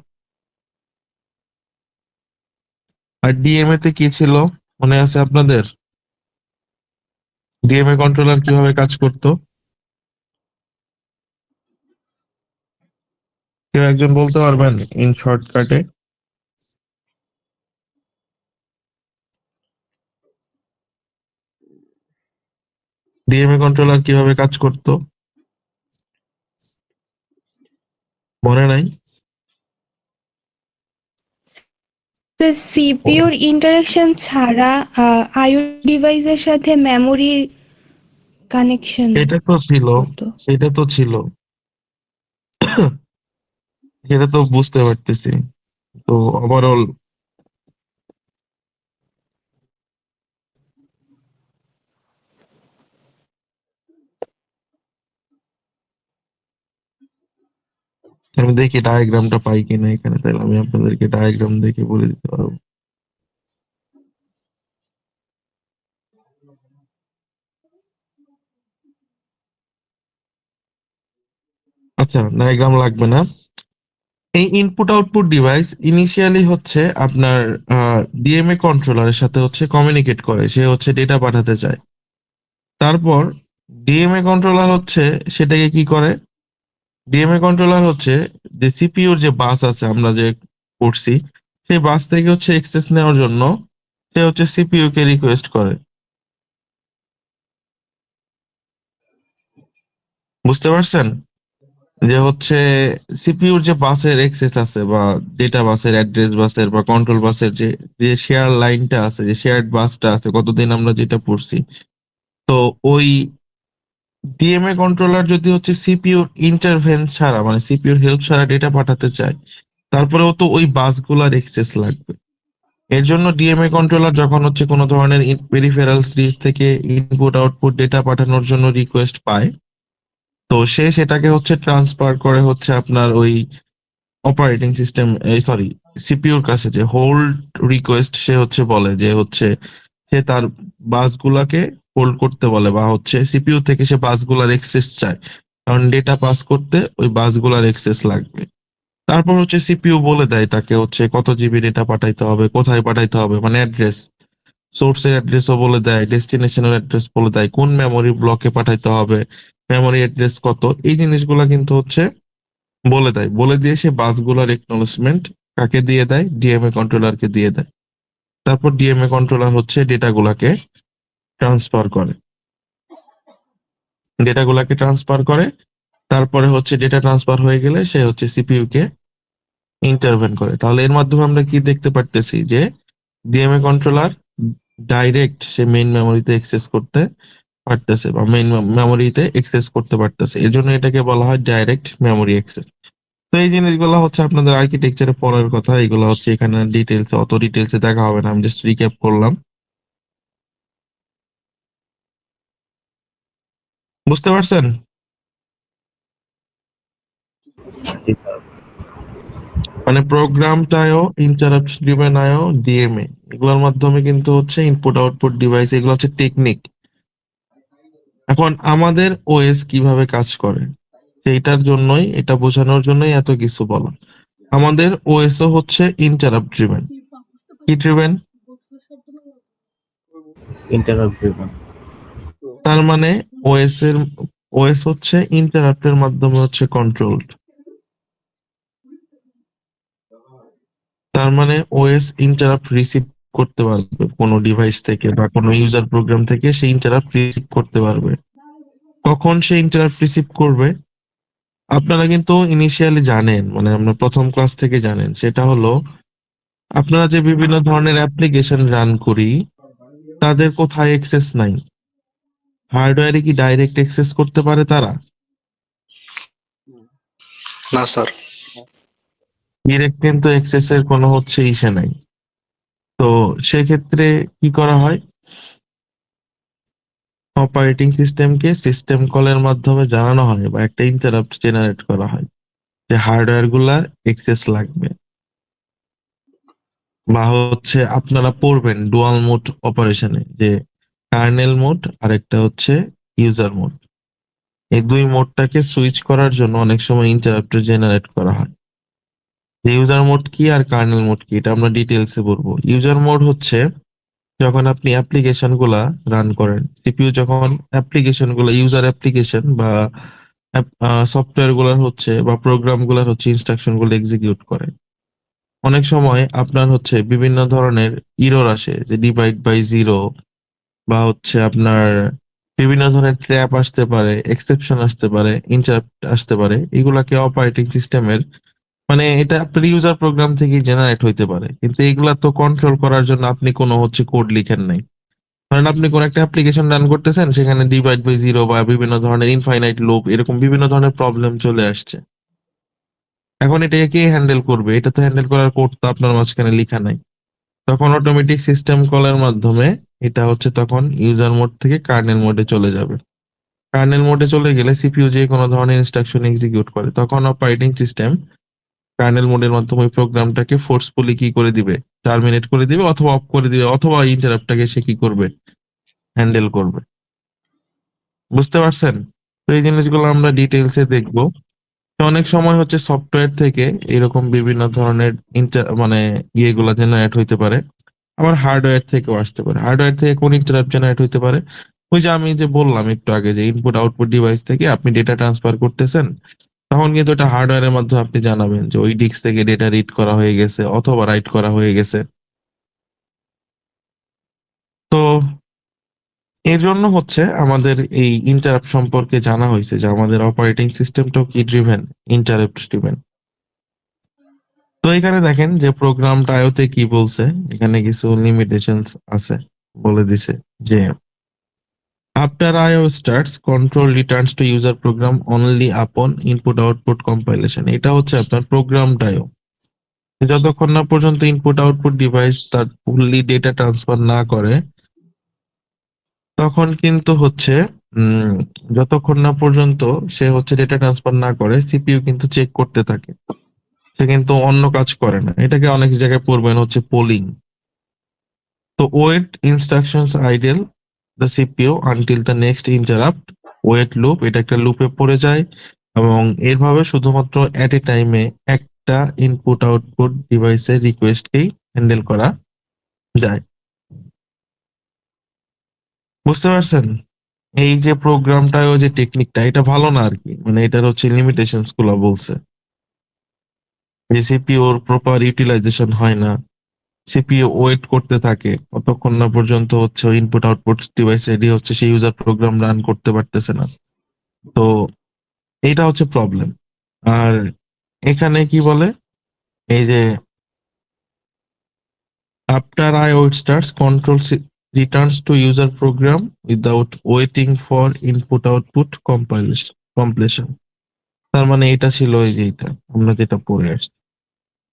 আর DMA তে কি ছিল মনে আছে আপনাদের? DMA কন্ট্রোলার কিভাবে কাজ করতো? কেউ একজন বলতে পারবেন ইন শর্টকাটে? DMA কন্ট্রোলার কিভাবে কাজ করতো মনে নাই? তো সিপিইউর ইন্টারাকশন ছাড়া আইও ডিভাইসের সাথে মেমোরির কানেকশন এটা তো ছিল, হতো। সেটা তো ছিল, সেটা তো বুঝতে পারতেছি। তো ওভারঅল আমি দেখি ডায়াগ্রামটা পাই কিনা এখানে, তাহলে আমি আপনাদেরকে ডায়াগ্রাম দেখে বলে দিতে পারবো। আচ্ছা, ডায়াগ্রাম লাগবে না। এই ইনপুট আউটপুট ডিভাইস ইনিশিয়ালি হচ্ছে আপনার DMA কন্ট্রোলারের সাথে হচ্ছে কমিউনিকেট করে, সে হচ্ছে ডেটা পাঠাতে চায়। তারপর DMA কন্ট্রোলার হচ্ছে সেটাকে কি করে, DMA কন্ট্রোলার হচ্ছে যে সিপিইউর যে বাস আছে আমরা যে করছি, সেই বাস থেকে হচ্ছে এক্সেস নেওয়ার জন্য সে হচ্ছে CPU কে রিকোয়েস্ট করে। বুঝতে পারছেন? যে হচ্ছে সিপিইউর যে বাসের এক্সেস আছে বা ডেটা বাসের, অ্যাড্রেস বাসের বা কন্ট্রোল বাসের যে যে শেয়ার লাইনটা আছে, যে শেয়ার্ড বাসটা আছে, কতদিন আমরা যেটা পড়ছি। তো ওই DMA কন্ট্রোলার যদি হচ্ছে সিপিইউর ইন্টারভেন ছাড়া মানে সিপিইউর হেল্প ছাড়া ডেটা পাঠাতে চায়, তারপরেও তো ওই বাসগুলার এক্সেস লাগবে। এর জন্য ডিএমএ কন্ট্রোলার যখন হচ্ছে কোনো ধরনের পেরিফেরাল সিরিজ থেকে ইনপুট আউটপুট ডেটা পাঠানোর জন্য রিকোয়েস্ট পায়, তো সে সেটাকে হচ্ছে ট্রান্সফার করে হচ্ছে আপনার ওই অপারেটিং সিস্টেম, সরি, সিপিইউর কাছে, যে হোল্ড রিকোয়েস্ট সে হচ্ছে বলে যে হচ্ছে সে তার বাসগুলাকে হোল্ড করতে বলে, বা হচ্ছে সিপিইউ থেকে সে বাসগুলার এক্সেস চায়, কারণ ডেটা পাস করতে ওই বাসগুলার এক্সেস লাগবে। তারপর হচ্ছে সিপিইউ বলে দেয় তাকে হচ্ছে কত জিবি ডেটা পাঠাইতে হবে, কোথায় পাঠাইতে হবে, মানে অ্যাড্রেস, সোর্সের অ্যাড্রেসও বলে দেয়, ডেস্টিনেশনের অ্যাড্রেস বলে দেয়, কোন মেমোরি ব্লকে পাঠাইতে হবে, মেমোরি অ্যাড্রেস কত, এই জিনিসগুলা কিন্তু হচ্ছে বলে দেয়। বলে দিয়ে সে বাসগুলার একনলেজমেন্ট কাকে দিয়ে দেয়? ডিএমএ কন্ট্রোলারকে দিয়ে দেয়। তারপর ডিএমএ কন্ট্রোলার হচ্ছে ডেটাগুলাকে ট্রান্সফার করে, তারপরে হচ্ছে ডেটা ট্রান্সফার হয়ে গেলে সে হচ্ছে সিপিইউ কে ইন্টারভেন করে। তাহলে এর মাধ্যমে আমরা কি দেখতে পারতেছি যে ডিএমএ কন্ট্রোলার ডাইরেক্ট সে মেইন মেমোরিতে অ্যাক্সেস করতে পারতেছে, বা মেইন মেমোরিতে অ্যাক্সেস করতে পারতেছে। এর জন্য এটাকে বলা হয় ডাইরেক্ট মেমোরি অ্যাক্সেস। তো এই জিনিসগুলো হচ্ছে আপনাদের আর্কিটেকচারে পড়ার কথা, এগুলো হচ্ছে এখানে ডিটেলস, অত ডিটেলসে দেখা হবে না, আমি জাস্ট রিক্যাপ করলাম। বুঝতে পারছেন? জি স্যার। মানে প্রোগ্রামটায়ও ইন্টারাপ্ট ড্রিভেন আয়ও ডিএমএ, এগুলোর মাধ্যমে কিন্তু হচ্ছে ইনপুট আউটপুট ডিভাইস, এগুলো হচ্ছে টেকনিক। এখন আমাদের ওএস কিভাবে কাজ করে সেইটার জন্যই, এটা বোঝানোর জন্যই এত কিছু বলা। আমাদের ওএসও হচ্ছে ইন্টারাপ্ট ড্রিভেন। কি ড্রিভেন? Interrupt driven. তার মানে ওএস হচ্ছে ইন্টারাপ্টের মাধ্যমে হচ্ছে কন্ট্রোলড। তার মানে ওএস ইন্টারাপ্ট রিসিভ করতে পারবে কোনো ডিভাইস থেকে বা কোনো ইউজার প্রোগ্রাম থেকে, সে ইন্টারাপ্ট রিসিভ করতে পারবে। কখন সে ইন্টারাপ্ট রিসিভ করবে? আপনারা কিন্তু ইনিশিয়ালি জানেন, মানে আমরা প্রথম ক্লাস থেকে জানেন, সেটা হলো আপনারা যে বিভিন্ন ধরনের অ্যাপ্লিকেশন রান করি তাদের কোথায় অ্যাক্সেস নাই? হার্ডওয়্যারে কি ডাইরেক্ট অ্যাক্সেস করতে পারে তারা? না স্যার। ডিরেক্ট কিন্তু অ্যাক্সেসের কোনো হচ্ছে ইসে নাই। তো সেক্ষেত্রে কি করা হয়? অপারেটিং সিস্টেমকে সিস্টেম কলের মাধ্যমে জানানো হয়, বা একটা ইন্টারাপ্ট জেনারেট করা হয় যে হার্ডওয়্যার গুলার অ্যাক্সেস লাগবে, বা হচ্ছে আপনারা পড়বেন ডুয়াল মোড অপারেশনে যে কার্নেল মোড আর একটা হচ্ছে ইউজার মোড, এই দুই মোডটাকে সুইচ করার জন্য অনেক সময় ইন্টারাপ্ট জেনারেট করা হয়। ইউজার মোড কি আর কার্নেল মোড কি এটা আমরা ডিটেলসে বলবো। ইউজার মোড হচ্ছে যখন আপনি অ্যাপ্লিকেশন গুলা রান করেন, সিপিইউ যখন অ্যাপ্লিকেশন গুলা, ইউজার অ্যাপ্লিকেশন বা সফটওয়্যার গুলার হচ্ছে বা প্রোগ্রাম গুলার হচ্ছে ইনস্ট্রাকশন গুলো এক্সিকিউট করে, অনেক সময় আপনার হচ্ছে বিভিন্ন ধরনের ইরর আসে, যে ডিভাইড বাই জিরো, বা হচ্ছে আপনার বিভিন্ন ধরনের ট্র্যাপ আসতে পারে, এক্সেপশন আসতে পারে, ইন্টারাপ্ট আসতে পারে। এগুলাকে অপারেটিং সিস্টেমের, মানে এটা আপনার ইউজার প্রোগ্রাম থেকেই জেনারেট হইতে পারে, কিন্তু এগুলা তো কন্ট্রোল করার জন্য আপনি কোনো হচ্ছে কোড লিখেন নাই। ধরেন আপনি কোন একটা অ্যাপ্লিকেশন রান করতেছেন, সেখানে ডিভাইড বাই জিরো বা বিভিন্ন ধরনের ইনফাইনাইট লুপ, এরকম বিভিন্ন ধরনের প্রবলেম চলে আসছে। এখন এটাকে কে হ্যান্ডেল করবে? এটা তো হ্যান্ডেল করার কোড তো আপনার মাঝখানে লেখা নাই। তখন অটোমেটিক সিস্টেম কলের মাধ্যমে এটা হচ্ছে তখন ইউজার মোড থেকে কার্নেল মোডে চলে যাবে। কার্নেল মোডে চলে গেলে সিপিইউ যে কোনো ধরনের ইনস্ট্রাকশন এক্সিকিউট করে, তখন অপারেটিং সিস্টেম কার্নেল মোডের মাধ্যমে ওই প্রোগ্রামটাকে ফোর্সফুলি কি করে দিবে? টার্মিনেট করে দিবে, অথবা অফ করে দিবে, অথবা ইন্টারাপ্টটাকে সে কি করবে? হ্যান্ডেল করবে। বুঝতে পারছেন? তো এই জিনিসগুলো আমরা ডিটেলসে দেখবো। তো অনেক সময় হচ্ছে সফটওয়্যার থেকে এরকম বিভিন্ন ধরনের মানে ইয়েগুলা জেনারেট হইতে পারে, আবার হার্ডওয়্যার থেকেও আসতে পারে। হার্ডওয়্যার থেকে কোন ইন্টারাপ্ট জেনারেট হইতে পারে? ওই যে আমি যে বললাম একটু আগে, যে ইনপুট আউটপুট ডিভাইস থেকে আপনি ডেটা ট্রান্সফার করতেছেন, তখন কিন্তু এটা হার্ডওয়্যারের মাধ্যমে আপনি জানাবেন যে ওই ডিস্ক থেকে ডেটা রিড করা হয়ে গেছে অথবা রাইট করা হয়ে গেছে। তো এর জন্য হচ্ছে আমাদের এই ইন্টারাপ্ট সম্পর্কে জানা হয়েছে, যে আমাদের অপারেটিং সিস্টেমটাও কি ড্রিভেন? Interrupt driven. তো এখানে দেখেন যে প্রোগ্রামটা আয়তে কি বলছে, এখানে কিছু লিমিটেশনস আছে, বলে দিছে যে after IO starts, control returns to user program only upon input output compilation. এটা হচ্ছে আপনার প্রোগ্রামটাও। যতক্ষণ না পর্যন্ত ইনপুট আউটপুট ডিভাইস তার ফুললি ডেটা ট্রান্সফার না করে, তখন কিন্তু হচ্ছে উম, যতক্ষণ না পর্যন্ত সে হচ্ছে ডেটা ট্রান্সফার না করে, সিপিইউ কিন্তু চেক করতে থাকে। সে কিন্তু অন্য কাজ করে না। এটাকে অনেক জায়গায় পড়বেন হচ্ছে পোলিং। তো wait instructions idle the CPU until the next interrupt. Wait loop, এটা একটা লুপে পড়ে যায় এবং এরভাবে শুধুমাত্র এট এ টাইমে একটা ইনপুট আউটপুট ডিভাইসের রিকোয়েস্টকেই হ্যান্ডেল করা যায়। বুঝতে পারছেন? এই যে প্রোগ্রামটা, ওই যে টেকনিকটা, এটা ভালো না আর কি, মানে এটার হচ্ছে লিমিটেশনস গুলো বলছে যে সিপিইউর প্রপার ইউটিলাইজেশন হয় না, সিপিইউ ওয়েট করতে থাকে ততক্ষণ না পর্যন্ত হচ্ছে ইনপুট আউটপুট ডিভাইস রেডি হচ্ছে, সেই ইউজার প্রোগ্রাম রান করতে পারতেছে না। তো এইটা হচ্ছে প্রবলেম। আর এখানে কি বলে, এই যে after IO starts, control returns to user program without waiting for input output completion. তার মানে এটা ছিল এই যে এটা আমরা যেটা পড়ে আসছি।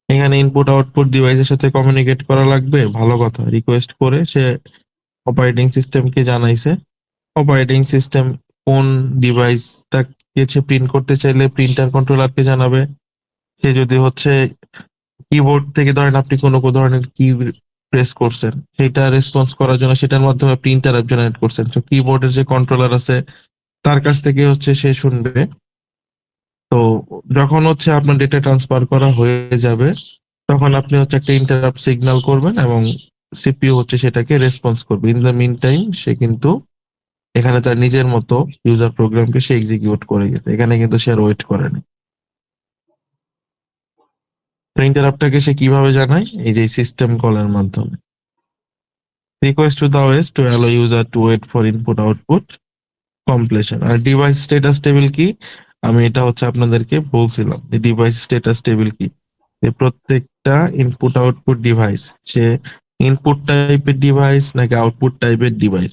এখানে ইনপুট আউটপুট ডিভাইসের সাথে কমিউনিকেট করা লাগবে, ভালো কথা। রিকোয়েস্ট করে সে অপারেটিং সিস্টেমকে জানাইছে, অপারেটিং সিস্টেম কোন ডিভাইসটাকে সে প্রিন্ট করতে চাইলে প্রিন্টার কন্ট্রোলারকে জানাবে। সে যদি হচ্ছে কিবোর্ড থেকে ধরেন আপনি কোনো ধরনের কি প্রেস করছেন, সেটা রেসপন্স করার জন্য সেটার মাধ্যমে আপনি ইন্টারাপ্ট জেনারেট করছেন, তো কিবোর্ডের যে কন্ট্রোলার আছে তার কাছ থেকে হচ্ছে সে শুনবে। তো যখন হচ্ছে আপনার ডেটা ট্রান্সফার করা হয়ে যাবে, তখন আপনি হচ্ছে একটা ইন্টারাপ্ট সিগন্যাল করবেন এবং সিপিইউ হচ্ছে সেটাকে রেসপন্স করবে। ইন দ্য মিন টাইম সে কিন্তু এখানে তার নিজের মতো ইউজার প্রোগ্রামকে সে এক্সিকিউট করে গেছে, এখানে কিন্তু সে আর ওয়েট করেনি। তো ইন্টারাপ্টটাকে সে কিভাবে জানায়? এই যে সিস্টেম কলের মাধ্যমে। Request to the OS to allow user to wait for input output completion. আর ডিভাইস স্ট্যাটাস টেবিল কি? আমি এটা হচ্ছে আপনাদেরকে বলছিলাম যে ডিভাইস স্ট্যাটাস টেবিল কি, যে প্রত্যেকটা ইনপুট আউটপুট ডিভাইস সে ইনপুট টাইপের ডিভাইস নাকি আউটপুট টাইপের ডিভাইস,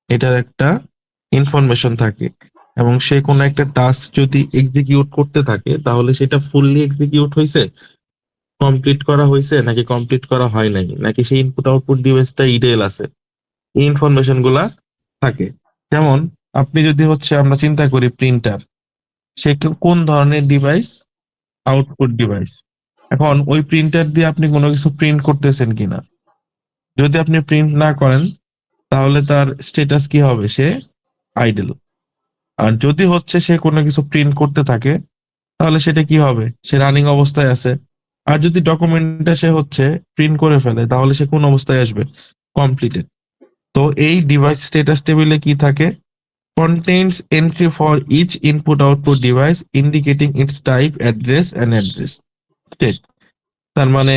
এটার একটা ইনফরমেশন থাকে। এবং সে কোনো একটা টাস্ক যদি এক্সিকিউট করতে থাকে, তাহলে সেটা ফুললি এক্সিকিউট হয়েছে, কমপ্লিট করা হয়েছে নাকি কমপ্লিট করা হয় নাই, নাকি সেই ইনপুট আউটপুট ডিভাইসটা ইডেল আছে, এই ইনফরমেশন গুলা থাকে। যেমন আপনি যদি হচ্ছে আমরা চিন্তা করি প্রিন্টার, সে কোন ধরনের ডিভাইস? Output device. এখন ওই প্রিন্টার দিয়ে আপনি কোনো কিছু প্রিন্ট করতেছেন কিনা, যদি আপনি প্রিন্ট না করেন তাহলে তার স্ট্যাটাস কি হবে? সে আইডল। আর যদি হচ্ছে সে কোনো কিছু প্রিন্ট করতে থাকে, তাহলে সেটা কি হবে? সে রানিং অবস্থায় আছে। আর যদি ডকুমেন্টটা সে হচ্ছে প্রিন্ট করে ফেলে, তাহলে সে কোন অবস্থায় আসবে? কমপ্লিটেড। তো এই ডিভাইস স্ট্যাটাস টেবিলে কি থাকে? contains entry for each input output device indicating its type, address and address state. তার মানে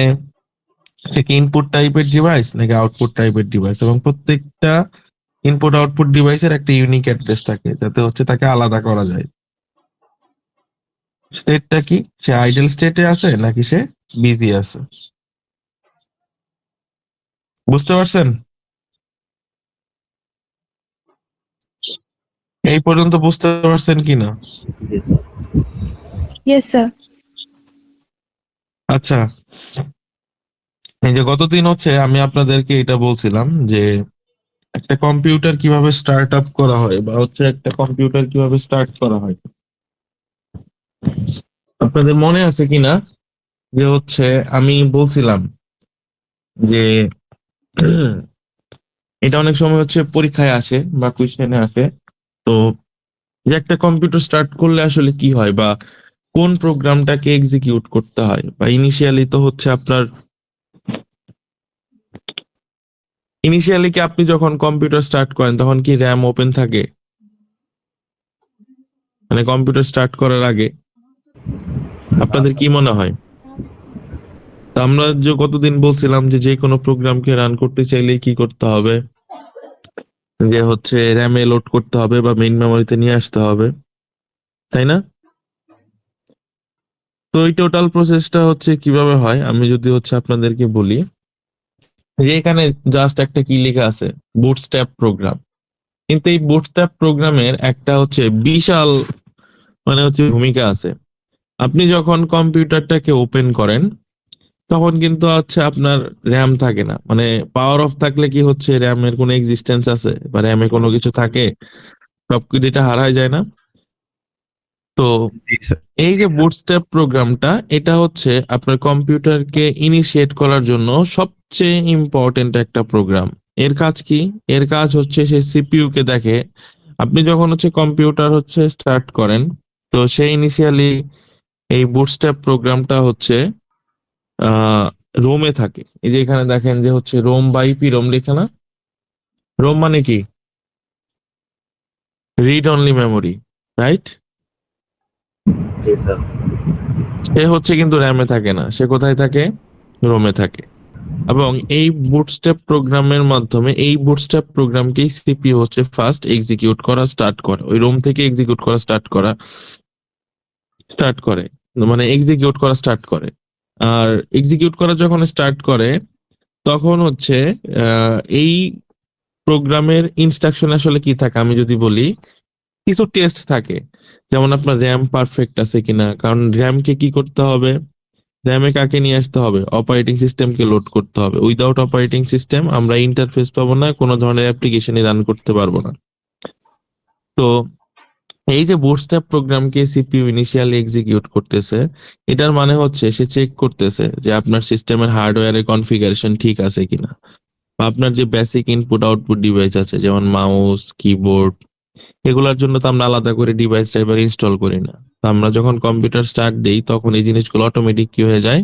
সে কি ইনপুট টাইপের ডিভাইস নাকি আউটপুট টাইপের ডিভাইস, এবং প্রত্যেকটা ইনপুট আউটপুট ডিভাইসের একটা ইউনিক অ্যাড্রেস থাকে, যাতে হচ্ছে তাকে আলাদা করা যায়। স্টেটটা কি? সে আইডল স্টেটে আছে নাকি সে বিজি আছে? বুঝতে পারছেন? এই পর্যন্ত বুঝতে পারছেন কিনা? জি স্যার। Yes, sir. আচ্ছা, এই যে গতদিন হচ্ছে আমি আপনাদেরকে এটা বলছিলাম যে একটা কম্পিউটার কিভাবে স্টার্ট আপ করা হয়, বা হচ্ছে একটা কম্পিউটার কিভাবে স্টার্ট করা হয়। আপনাদের মনে আছে কিনা যে হচ্ছে আমি বলছিলাম যে এটা অনেক সময় হচ্ছে পরীক্ষায় আসে বা কোশ্চেনে আসে। তো যে একটা কম্পিউটার স্টার্ট করলে আসলে কি হয়, বা কোন প্রোগ্রামটাকে এক্সিকিউট করতে হয়, বা ইনিশিয়ালি তো হচ্ছে আপনার ইনিশিয়ালি কি আপনি যখন কম্পিউটার স্টার্ট করেন তখন কি র্যাম ওপেন থাকে? মানে কম্পিউটার স্টার্ট করার আগে আপনাদের কি মনে হয়? তো আমরা যে গতদিন বলছিলাম যে যে কোনো প্রোগ্রামকে রান করতে চাইলে কি করতে হবে, যে হচ্ছে র্যামে লোড করতে হবে বা মেইন মেমোরিতে নিয়ে আসতে হবে, তাই না? তো এই টোটাল প্রসেসটা হচ্ছে কিভাবে হয় আমি যদি হচ্ছে আপনাদেরকে বলি, যে এখানে জাস্ট একটা কি লেখা আছে, বুটস্ট্র্যাপ প্রোগ্রাম। কিন্তু এই বুটস্ট্র্যাপ প্রোগ্রামের একটা হচ্ছে বিশাল মানে হচ্ছে ভূমিকা আছে। আপনি যখন কম্পিউটারটাকে ওপেন করেন, তখন কিন্তু হচ্ছে আপনার র্যাম থাকে না, মানে পাওয়ার অফ থাকলে কি হচ্ছে, র্যামের কোনো এক্সিস্টেন্স আছে বা র্যামে কোনো কিছু থাকে, সব ডেটা হারায় যায় না। তো এই যে বুটস্ট্র্যাপ প্রোগ্রামটা, এটা হচ্ছে আপনার কম্পিউটারকে ইনিশিয়েট করার জন্য সবচেয়ে ইম্পর্টেন্ট একটা প্রোগ্রাম। এর কাজ কি? এর কাজ হচ্ছে সে সিপিইউ কে দেখে। আপনি যখন হচ্ছে কম্পিউটার হচ্ছে স্টার্ট করেন, তো সে ইনিশিয়ালি এই বুটস্ট্র্যাপ প্রোগ্রামটা হচ্ছে রোমে থাকে। এই যে এখানে দেখেন যে হচ্ছে রোম বাই পি রোম লেখা না? রোম মানে কি? Read only memory, right? জি স্যার। সে হচ্ছে কিন্তু র্যামে থাকে না, সে কোথায় থাকে? রোমে থাকে। এবং এই বুটস্ট্র্যাপ প্রোগ্রামের মাধ্যমে এই বুটস্ট্র্যাপ প্রোগ্রামকেই সিপিইউ হচ্ছে ফার্স্ট এক্সিকিউট করা স্টার্ট করে, ওই রোম থেকে এক্সিকিউট করা স্টার্ট করে, মানে এক্সিকিউট করা স্টার্ট করে। আর এক্সিকিউট করা যখন স্টার্ট করে, তখন হচ্ছে এই প্রোগ্রামের ইনস্ট্রাকশন আসলে কি থাকে আমি যদি বলি, কিছু টেস্ট থাকে। যেমন আপনার র্যাম পারফেক্ট আছে কিনা, কারণ র্যামকে কি করতে হবে, র্যামে কাকে নিয়ে আসতে হবে, অপারেটিং সিস্টেমকে লোড করতে হবে। উইদাউট অপারেটিং সিস্টেম আমরা ইন্টারফেস পাবো না, কোনো ধরনের অ্যাপ্লিকেশনই রান করতে পারবো না। তো এই যে বুটস্ট্র্যাপ প্রোগ্রামকে সিপিইউ ইনিশিয়ালি এক্সিকিউট করতেছে, এটার মানে হচ্ছে সে চেক করতেছে যে আপনার সিস্টেমের হার্ডওয়্যারের কনফিগারেশন ঠিক আছে কিনা, বা আপনার যে বেসিক ইনপুট আউটপুট ডিভাইস আছে যেমন মাউস, কিবোর্ড, এগুলোর জন্য তো আমরা আলাদা করে ডিভাইস ড্রাইভার ইনস্টল করি না। তো আমরা যখন কম্পিউটার স্টার্ট দেই তখন এই জিনিসগুলো অটোমেটিক কি হয়ে যায়,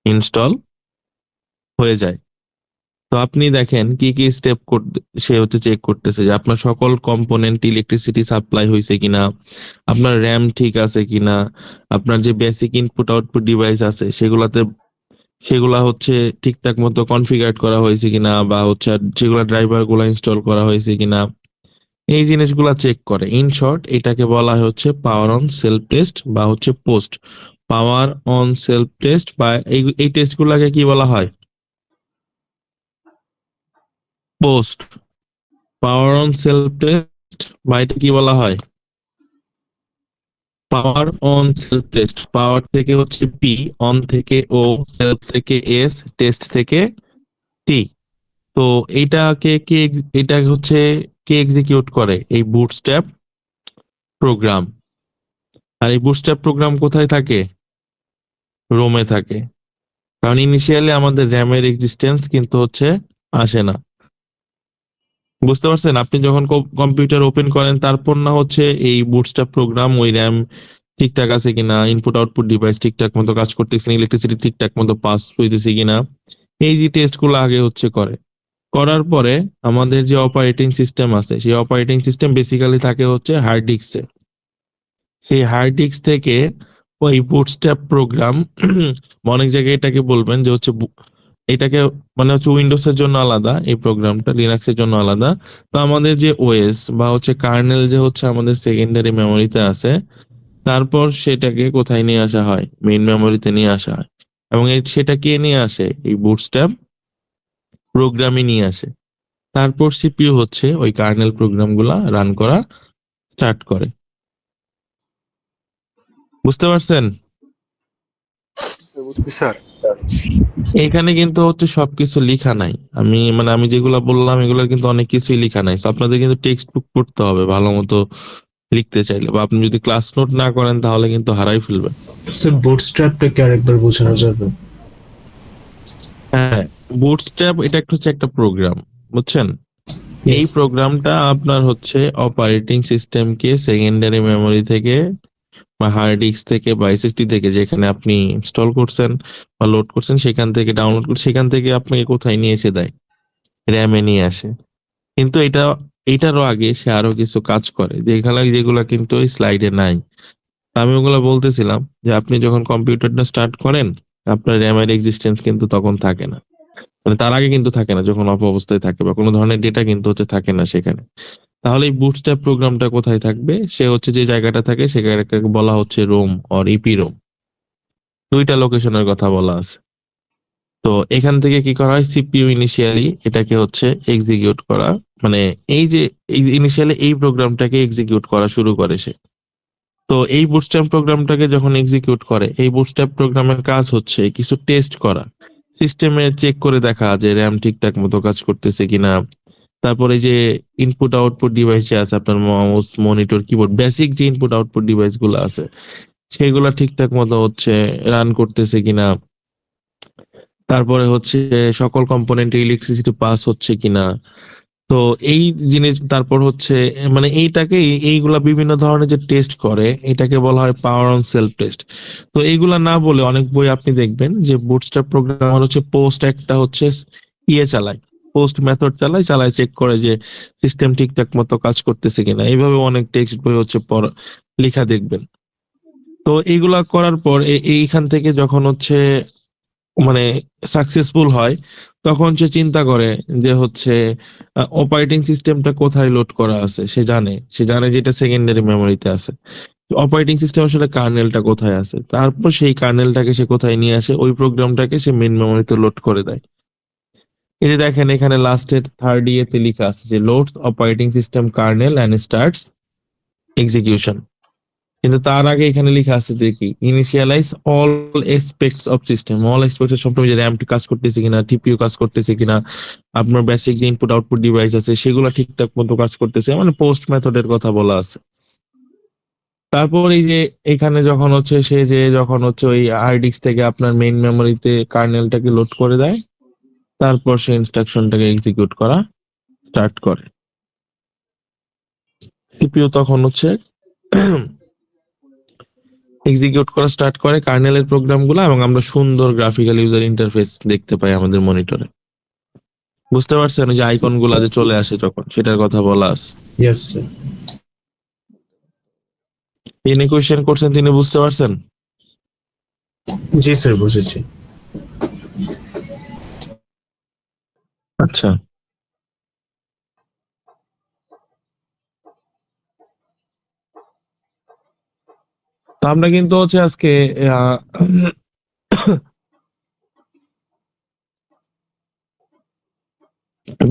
ইনস্টল হয়ে যায়। তো আপনি দেখেন কি কি স্টেপ সে হচ্ছে চেক করতেছে যে আপনার সকল কম্পোনেন্ট ইলেকট্রিসিটি সাপ্লাই হয়েছে কিনা, আপনার র্যাম ঠিক আছে কিনা, আপনার যে বেসিক ইনপুট আউটপুট ডিভাইস আছে সেগুলা হচ্ছে ঠিকঠাক মতো কনফিগার করা হয়েছে কিনা, বা হচ্ছে যেগুলা ড্রাইভার গুলা ইনস্টল করা হয়েছে কিনা, এই জিনিসগুলা চেক করে। ইন শর্ট এটাকে বলা হয় হচ্ছে পাওয়ার অন সেলফ টেস্ট বা হচ্ছে post power on self test, বা এই টেস্ট গুলাকে কি বলা হয়? Post power on self test, বা এটা কি বলা হয়? Power on self test. Power থেকে হচ্ছে পি, অন থেকে ও, সেলফ থেকে এস, টেস্ট থেকে টি। তো এটা হচ্ছে কে এক্সিকিউট করে? এই বুটস্ট্র্যাপ প্রোগ্রাম। আর এই বুটস্ট্র্যাপ প্রোগ্রাম কোথায় থাকে? রোমে থাকে। কারণ ইনিশিয়ালি আমাদের র্যামের এক্সিস্টেন্স কিন্তু হচ্ছে আসে না। বুঝতে পারছেন? আপনি যখন কম্পিউটার ওপেন করেন তারপর না হচ্ছে এই বুটস্ট্র্যাপ প্রোগ্রাম ওই র্যাম ঠিকঠাক আছে কিনা, ইনপুট আউটপুট ডিভাইস ঠিকঠাক মতো কাজ করতেছে, ইলেকট্রিসিটি ঠিকঠাক মতো পাস হইতেছে কিনা, এই যে টেস্ট গুলো আগে হচ্ছে করে। করার পরে আমাদের যে অপারেটিং সিস্টেম আছে, সেই অপারেটিং সিস্টেম বেসিক্যালি থাকে হচ্ছে হার্ড ডিস্কে। সেই হার্ড ডিস্ক থেকে ওই বুটস্ট্র্যাপ প্রোগ্রাম অনেক জায়গায় এটাকে বলবেন যে হচ্ছে এটাকে মানে হচ্ছে উইন্ডোজ এর জন্য আলাদা এই প্রোগ্রামটা, লিনাক্স এর জন্য আলাদা। তো আমাদের যে ওএস বা হচ্ছে কার্নেল যে হচ্ছে আমাদের সেকেন্ডারি মেমোরিতে আছে, তারপর সেটাকে কোথায় নিয়ে আসা হয়? মেইন মেমোরিতে নিয়ে আসা হয়। এবং সেটা কে নিয়ে আসে? এই বুটস্ট্র্যাপ প্রোগ্রামই নিয়ে আসে। তারপর সিপিইউ হচ্ছে ওই কার্নেল প্রোগ্রামগুলা রান করা স্টার্ট করে। বুঝতে পারছেন? স্যার এখানে কিন্তু হচ্ছে সবকিছু লেখা নাই। আমি যেগুলা বললাম এগুলোর কিন্তু অনেক কিছুই লেখা নাই। So আপনাদের কিন্তু টেক্সট বুক পড়তে হবে ভালো মতো লিখতে চাইলে, বা আপনি যদি ক্লাস নোট না করেন তাহলে কিন্তু হারাই ফেলবেন। স্যার বুটস্ট্র্যাপটা কি আরেকবার বোঝানো যাবে? হ্যাঁ, বুটস্ট্র্যাপ এটা হচ্ছে একটা প্রোগ্রাম, বুঝছেন? এই প্রোগ্রামটা আপনার হচ্ছে অপারেটিং সিস্টেমকে সেকেন্ডারি মেমোরি থেকে বা হার্ড ডিস্ক থেকে বা এসএসডি থেকে যেখানে আপনি ইনস্টল করছেন বা লোড করছেন সেখান থেকে ডাউনলোড করে সেখান থেকে আপনাকে কোথায় নিয়ে এসে দেয়? র্যামে নিয়ে আসে। কিন্তু এটারও আগে সে আরো কিছু কাজ করে যেগুলা কিন্তু ওই স্লাইডে নাই। আমি ওগুলা বলতেছিলাম যে আপনি যখন কম্পিউটারটা স্টার্ট করেন আপনার র্যামের এক্সিস্টেন্স কিন্তু তখন থাকে না, মানে তার আগে কিন্তু থাকে না, যখন অফ অবস্থায় থাকে বা কোনো ধরনের ডেটা কিন্তু হচ্ছে থাকে না সেখানে। তাহলে এই বুটস্ট্র্যাপ প্রোগ্রামটা কোথায় থাকবে? সে হচ্ছে যে জায়গাটা থাকে সে জায়গাটাকে বলা হচ্ছে রোম অর ইপি রোম। দুইটা লোকেশনের কথা বলা আছে। তো এখান থেকে কি করা হয়, সিপিইউ ইনিশিয়ালি এটাকে হচ্ছে এক্সিকিউট করা, মানে এই যে ইনিশিয়ালি এই প্রোগ্রামটাকে এক্সিকিউট করা শুরু করে সে। তো এই বুটস্ট্র্যাপ প্রোগ্রামটাকে যখন এক্সিকিউট করে, এই বুটস্ট্র্যাপ প্রোগ্রামের কাজ হচ্ছে কিছু টেস্ট করা। সিস্টেমে চেক করে দেখা যে র্যাম ঠিকঠাক মতো কাজ করতেছে কিনা। তারপরে যে ইনপুট আউটপুট ডিভাইস যে আছে আপনার মাউস, মনিটর, কিবোর্ড, বেসিক যে ইনপুট আউটপুট ডিভাইস গুলো আছে সেগুলো ঠিকঠাক মতো হচ্ছে রান করতেছে কিনা। তারপরে হচ্ছে সকল কম্পোনেন্টে ইলেকট্রিসিটি পাস হচ্ছে কিনা। তো এই জিনিস তারপর হচ্ছে মানে এইটাকে এইগুলা বিভিন্ন ধরনের যে টেস্ট করে এটাকে বলা হয় পাওয়ার অন সেলফ টেস্ট। তো এইগুলা না বলে অনেক বই আপনি দেখবেন যে বুটস্ট্র্যাপ প্রোগ্রামার হচ্ছে পোস্ট একটা হচ্ছে চালায়, পোস্ট মেথড চালায় চেক করে যে সিস্টেম ঠিকঠাক মতো কাজ করতেছে কিনা। এইভাবে অনেক টেক্সট বই হচ্ছে লেখা দেখবেন। তো এইগুলা করার পর এইখান থেকে যখন হচ্ছে মানে সাকসেসফুল হয় তখন সে চিন্তা করে যে হচ্ছে অপারেটিং সিস্টেমটা কোথায় লোড করা আছে। সে জানে যে এটা সেকেন্ডারি মেমোরিতে আছে। অপারেটিং সিস্টেম আসলে কার্নেলটা কোথায় আছে, তারপর সেই কার্নেলটাকে সে কোথায় নিয়ে আসে, ওই প্রোগ্রামটাকে সে মেইন মেমোরিতে লোড করে দেয়। এই যে দেখেন এখানে লাস্টের থার্ড ইয়েতে লেখা আছে যে load operating system kernel and starts execution. কিন্তু তার আগে এখানে লেখা আছে যে কি initialize all aspects of system. All aspects সব যে র্যাম কাজ করতেছে কিনা, টিপিইউ কাজ করতেছে কিনা, আপনার বেসিক যে ইনপুট আউটপুট ডিভাইস আছে সেগুলো ঠিকঠাক মতো কাজ করতেছে, মানে পোস্ট মেথডের কথা বলা আছে। তারপর এই যে এখানে যখন হচ্ছে যখন হচ্ছে ওই হার্ড ডিস্ক থেকে আপনার মেইন মেমোরিতে কার্নেলটাকে লোড করে দেয়, তারপর সে ইনস্ট্রাকশনটাকে এক্সিকিউট করা স্টার্ট করে। সিপিইউ তখন হচ্ছে এক্সিকিউট করা স্টার্ট করে কার্নেলের প্রোগ্রামগুলো, এবং আমরা সুন্দর গ্রাফিক্যাল ইউজার ইন্টারফেস দেখতে পাই আমাদের মনিটরে। বুঝতে পারছেন ওই যে আইকন গুলা যে চলে আসে যখন, সেটার কথা বলা আছে। Yes sir. তিনি কোয়েশ্চেন করছেন, তিনি বুঝতে পারছেন? জি স্যার, বুঝেছি। আচ্ছা, তো আমরা কিন্তু হচ্ছে আজকে আহ,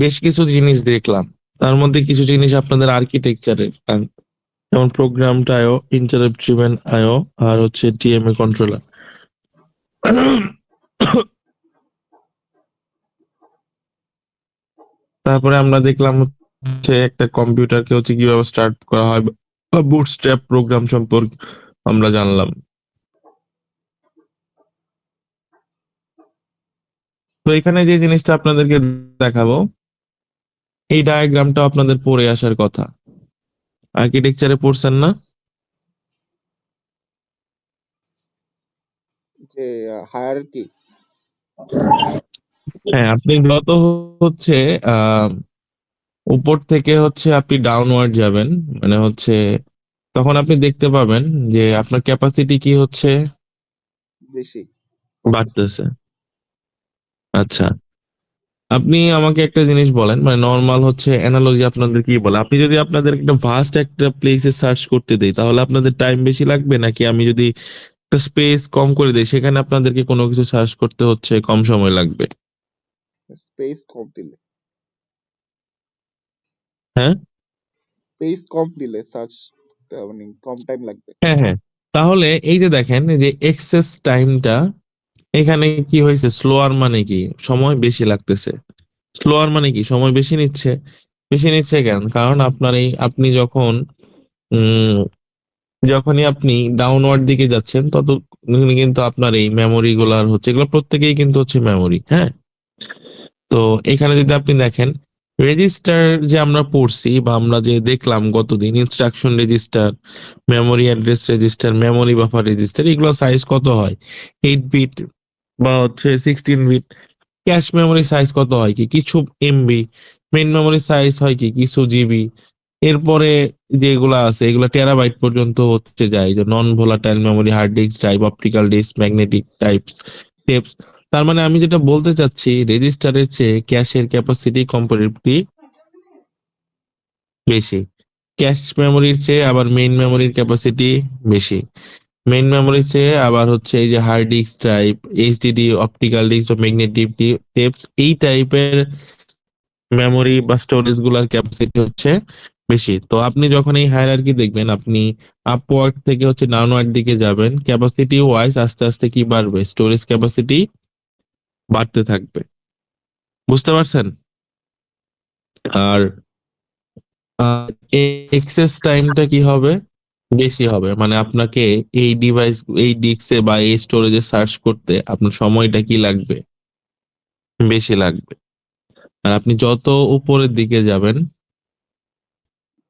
বেশ কিছু জিনিস দেখলাম। তার মধ্যে কিছু জিনিস আপনাদের আর্কিটেকচারের, যেমন প্রোগ্রামটা আয়ো, ইন্টারাপ্ট ড্রিভেন আয়ো, আর হচ্ছে টিএমএ কন্ট্রোলার। তারপরে আমরা দেখলাম হচ্ছে একটা কম্পিউটারকে হচ্ছে কিভাবে স্টার্ট করা হয়, বা বুটস্ট্র্যাপ প্রোগ্রাম সম্পর্কে আমরা জানলাম। তো এখানে যে জিনিসটা আপনাদেরকে দেখাবো, এই ডায়াগ্রামটা আপনাদের পড়ে আসার কথা। আর্কিটেকচারে পড়ছেন না? যে হায়ারার্কি। হ্যাঁ, আপনি যত হচ্ছে আহ উপর থেকে হচ্ছে আপনি ডাউনওয়ার্ড যাবেন, মানে হচ্ছে তখন আপনি দেখতে পাবেন যে আপনার ক্যাপাসিটি কি হচ্ছে বেশি বাড়তেছে। আচ্ছা, আপনি আমাকে একটা জিনিস বলেন, মানে নর্মাল হচ্ছে অ্যানালজি আপনাদের কি বলে, আপনি যদি আপনাদের একটা ভাস্ট একটা প্লেসে সার্চ করতে দেই তাহলে আপনাদের টাইম বেশি লাগবে, নাকি আমি যদি একটা স্পেস কম করে দেই সেখানে আপনাদেরকে কোনো কিছু সার্চ করতে হচ্ছে কম সময় লাগবে? স্পেস কম দিলে হ্যাঁ সার্চ মানে কম টাইম লাগবে। হ্যাঁ হ্যাঁ, তাহলে এই যে দেখেন যে এক্সেস টাইমটা এখানে কি হয়েছে, স্লোয়ার মানে কি সময় বেশি লাগতেছে, স্লোয়ার মানে কি সময় বেশি নিচ্ছে কেন? কারণ আপনার এই আপনি যখনই আপনি ডাউনওয়ার্ড দিকে যাচ্ছেন তত কিন্তু আপনার এই মেমোরি গুলার হচ্ছে, এগুলো প্রত্যেকেই কিন্তু হচ্ছে মেমোরি। হ্যাঁ, তো এখানে যদি আপনি দেখেন রেজিস্টার যে আমরা পড়ছি বা আমরা যে দেখলাম গতদিন, instruction register, memory address register, memory buffer register, এগুলো সাইজ কত হয়, 8 বিট বা হচ্ছে 16 বিট। ক্যাশ মেমোরি সাইজ কত হয় কি কিছু এমবি, মেইন মেমোরি সাইজ হয় কি কিছু জিবি। এরপরে যেগুলা আছে এগুলা টেরাবাইট পর্যন্ত হচ্ছে যায়, যে non volatile memory, hard disk drive, optical disk, magnetic tapes. তার মানে আমি যেটা বলতে চাচ্ছি, রেজিস্টারের চেয়ে ক্যাশের ক্যাপাসিটি কম্পারেটিভলি বেশি। ক্যাশ মেমোরির চেয়ে আবার মেইন মেমোরির ক্যাপাসিটি বেশি। মেইন মেমোরির চেয়ে আবার হচ্ছে এই যে hard disk drive, HDD, optical disk বা ম্যাগনেটিক টেপস, এই টাইপের মেমোরি বা স্টোরেজ গুলার ক্যাপাসিটি হচ্ছে বেশি। তো আপনি যখন এই হায়ারার্কি দেখবেন, আপনি আপওয়ার্ড থেকে হচ্ছে ডাউনওয়ার্ড দিকে যাবেন, ক্যাপাসিটি ওয়াইজ আস্তে আস্তে কি বাড়বে, স্টোরেজ ক্যাপাসিটি বাড়তে থাকবে। বুঝতে পারছেন? আর এক্সেস টাইমটা কি হবে? বেশি হবে। মানে আপনাকে এই ডিভাইস, এই ডিস্কে বা এই স্টোরেজে সার্চ করতে আপনার সময়টা কি লাগবে? বেশি লাগবে। আর আপনি যত উপরের দিকে যাবেন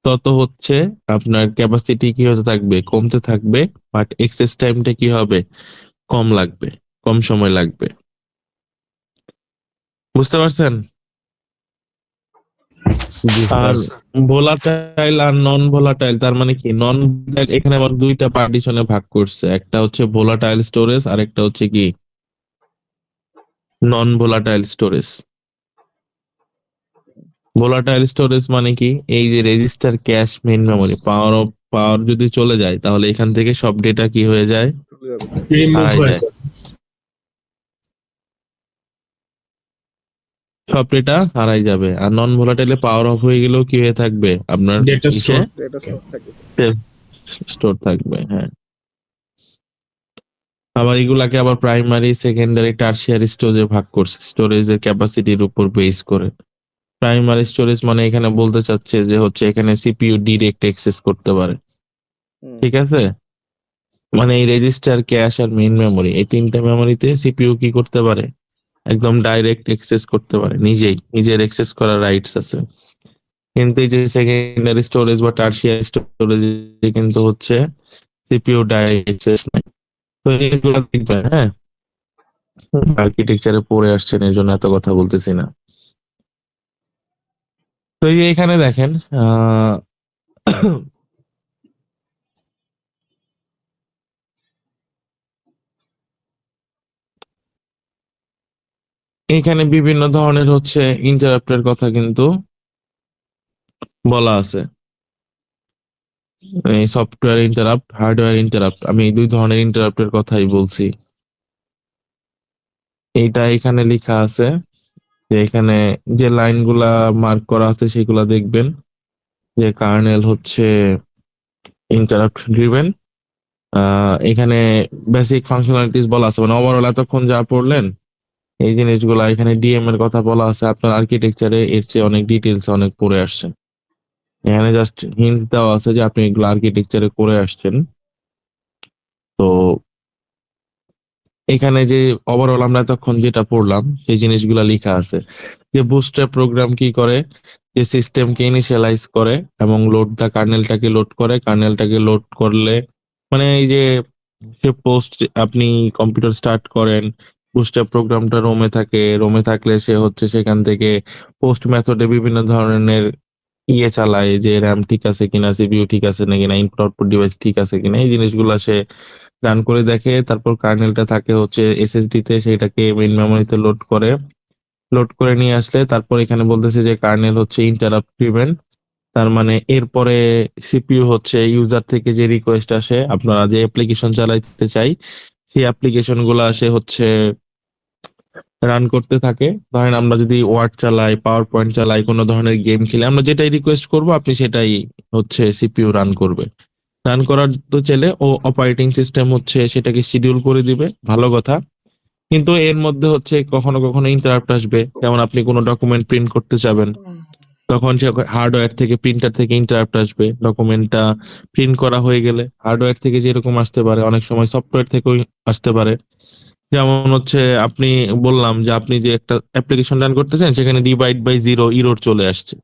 তত হচ্ছে আপনার ক্যাপাসিটি কি হতে থাকবে? কমতে থাকবে। বাট এক্সেস টাইমটা কি হবে? কম লাগবে, কম সময় লাগবে। বুঝতে পারছেন? জি আর স্যার। ভোলাটাইল আর নন ভোলাটাইল, তার মানে কি? নন ভোলাটাইল এখানে আবার দুইটা পার্টিশনে ভাগ করছে। একটা হচ্ছে ভোলাটাইল স্টোরেজ আর একটা হচ্ছে কি non volatile storage. Volatile storage মানে কি? এই যে রেজিস্টার, ক্যাশ, মেইন মেমোরি, পাওয়ার যদি চলে যায় তাহলে এখান থেকে সব ডেটা কি হয়ে যায়? চলে যাবে। রিমুভ হারায় হয় যায়। স্যার। সব ডেটা হারাই যাবে। আর নন ভোলাটাইলে পাওয়ার অফ হয়ে গেলেও কি হয়ে থাকবে? আপনার ডেটা ইসে স্টোর। ডেটা স্টোর থাকে স্যার। স্টোর থাকবে। হ্যাঁ। আবার এগুলাকে আবার প্রাইমারি, সেকেন্ডারি, টারশিয়ারি স্টোরেজে ভাগ করছে স্টোরেজের ক্যাপাসিটির উপর বেস করে। প্রাইমারি স্টোরেজ মানে এখানে বলতে চাচ্ছে যে হচ্ছে এখানে সিপিইউ ডিরেক্ট অ্যাক্সেস করতে পারে। হুম, ঠিক আছে? মানে এই রেজিস্টার, ক্যাশ আর মেইন মেমোরি, এই তিনটা মেমোরিতে সিপিইউ কি করতে পারে? একদম ডাইরেক্ট অ্যাক্সেস করতে পারে, নিজের অ্যাক্সেস করার রাইটস আছে। কিন্তু এই যে সেকেন্ডারি স্টোরেজ বা টারশিয়ারি স্টোরেজে কিন্তু হচ্ছে সিপিইউ ডাইরেক্ট অ্যাক্সেস নাই। তো এইগুলো দেখবেন, হ্যাঁ, আর্কিটেকচারে পড়ে আসছেন এর জন্য এত কথা বলতেছি না। তো এই যে এখানে দেখেন, আহ এখানে বিভিন্ন ধরনের হচ্ছে ইন্টারাপ্টের কথা কিন্তু বলা আছে। এই সফটওয়্যার ইন্টারাপ্ট, হার্ডওয়্যার ইন্টারাপ্ট, আমি এই দুই ধরনের ইন্টারাপ্টের কথাই বলছি। এইটা এখানে লেখা আছে যে এখানে যে লাইনগুলা মার্ক করা আছে সেগুলা দেখবেন যে কার্নেল হচ্ছে ইন্টারাপ্ট ড্রিভেন। এখানে বেসিক ফাংশনালিটিস বলা আছে, মানে ওভারঅল এতক্ষণ যা পড়লেন এই জিনিসগুলা এখানে ডিএম এর কথা বলা আছে। আপনার আর্কিটেকচারে এর চেয়ে অনেক ডিটেলস অনেক পড়ে আসছে। এখানে জাস্ট হিন্ট দেওয়া আছে যে আপনি এগুলো আর্কিটেকচারে করে আসছেন। তো এখানে যে ওভারঅল আমরা এতক্ষণ যেটা পড়লাম সেই জিনিসগুলা লেখা আছে যে বুটস্ট্র্যাপ প্রোগ্রাম কি করে, যে সিস্টেমকে ইনিশিয়ালাইজ করে এবং কার্নেলটাকে লোড করে। কার্নেলটাকে লোড করলে মানে এই যে সে পোস্ট, আপনি কম্পিউটার স্টার্ট করেন, বুটস্ট্র্যাপ প্রোগ্রামটা রোমে থাকে, রোমে থাকলে সে হচ্ছে সেখান থেকে পোস্ট মেথডে বিভিন্ন ধরনের চালায় যে র্যাম ঠিক আছে কিনা, সিপিইউ ঠিক আছে নাকি না, ইনপুট আউটপুট ডিভাইস ঠিক আছে কিনা, এই জিনিসগুলো সে রান করে দেখে। তারপর কার্নেলটা থাকে হচ্ছে এসএসডি তে, সেটাকে মেইন মেমোরিতে লোড করে নিয়ে আসলে তারপর এখানে বলতেছে যে কার্নেল হচ্ছে ইন্টারাপ্ট ড্রিভেন। তার মানে এরপরে সিপিইউ হচ্ছে ইউজার থেকে যে রিকোয়েস্ট আসে, আপনারা যে অ্যাপ্লিকেশন চালাইতে চাই সেই অ্যাপ্লিকেশন গুলো আসে হচ্ছে রান করতে থাকে। ধরেন আমরা যদি ওয়ার্ড চালাই, পাওয়ার পয়েন্ট চালাই, কোনো ধরনের গেম খেলে, আমরা যেটাই রিকোয়েস্ট করব আপনি সেটাই হচ্ছে সিপিইউ রান করবে। রান করার তো চাইলে ও অপারেটিং সিস্টেম হচ্ছে সেটাকে শিডিউল করে দিবে, ভালো কথা। কিন্তু এর মধ্যে হচ্ছে কখনো কখনো ইন্টারাপ্ট আসবে। যেমন আপনি কোনো ডকুমেন্ট প্রিন্ট করতে চাবেন, তখন সে হার্ডওয়্যার থেকে, প্রিন্টার থেকে ইন্টারাপ্ট আসবে। ডকুমেন্টটা প্রিন্ট করা হয়ে গেলে হার্ডওয়্যার থেকে যেরকম আসতে পারে, অনেক সময় সফটওয়্যার থেকেও আসতে পারে। যেমন হচ্ছে আপনি বললাম যে আপনি যে একটা অ্যাপ্লিকেশন রান করতেছেন সেখানে ডিভাইড বাই জিরো ইরর চলে আসছে।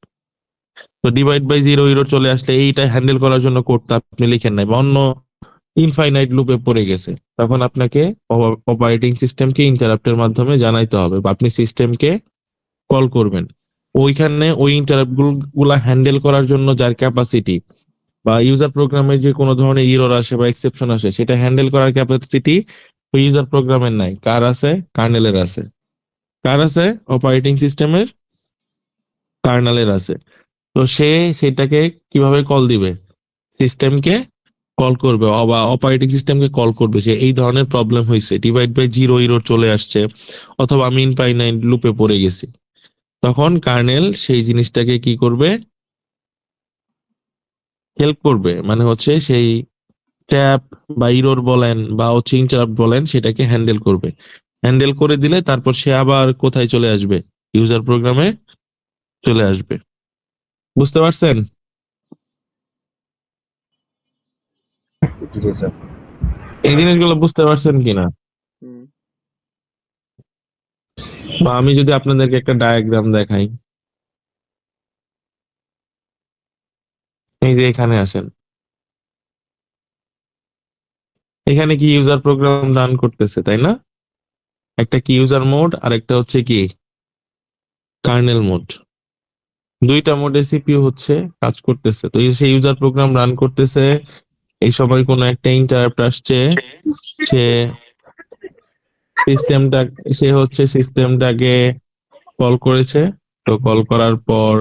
তো ডিভাইড বাই জিরো ইরর চলে আসলে এইটা হ্যান্ডেল করার জন্য কোডটা আপনি লিখেন নাই বা অন্য ইনফাইনাইট লুপে পড়ে গেছে, তখন আপনাকে অপারেটিং সিস্টেমকে ইন্টারাপ্টের মাধ্যমে জানাইতে হবে বা আপনি সিস্টেমকে কল করবেন। ওইখানে ওই ইন্টারাপ্ট গুলা হ্যান্ডেল করার জন্য যার ক্যাপাসিটি বা ইউজার প্রোগ্রামে যে কোনো ধরনের ইরর আসে বা এক্সেপশন আসে সেটা হ্যান্ডেল করার ক্যাপাসিটি ওই ইউজার প্রোগ্রামের নাই। কার আছে? কার্নেলের আছে। কার আছে? অপারেটিং সিস্টেমের কার্নেলের আছে। তো সে সেটাকে কিভাবে কল দিবে? সিস্টেমকে কল করবে বা অপারেটিং সিস্টেমকে কল করবে সে এই ধরনের প্রবলেম হয়েছে, ডিভাইড বাই জিরো ইরর চলে আসছে, অথবা আমি ইনফাইনাইট লুপে পড়ে গেছি। তখন কার্নেল সেই জিনিসটাকে কি করবে? হেল্প করবে, মানে হচ্ছে সেই ট্যাপ বা ইরর বলেন বা হচ্ছে ইন্টারাপ্ট বলেন সেটাকে হ্যান্ডেল করবে। হ্যান্ডেল করে দিলে তারপর সে আবার কোথায় চলে আসবে, ইউজার প্রোগ্রামে চলে আসবে। বুঝতে পারছেন? জি স্যার। এই জিনিসগুলো বুঝতে পারছেন কিনা? হুম। বা আমি যদি আপনাদেরকে একটা ডায়াগ্রাম দেখাই, এই যে এখানে আসেন, এখানে কি ইউজার প্রোগ্রাম রান করতেছে তাই না? একটা কি ইউজার মোড আর একটা হচ্ছে কি কার্নেল মোড। দুইটা মোডে সিপিইউ হচ্ছে কাজ করতেছে। তো এই সেই ইউজার প্রোগ্রাম রান করতেছে, এই সময় কোনো একটা ইন্টারাপ্ট আসছে, সে সিস্টেমটা সে হচ্ছে সিস্টেমটাকে কল করেছে। তো কল করার পর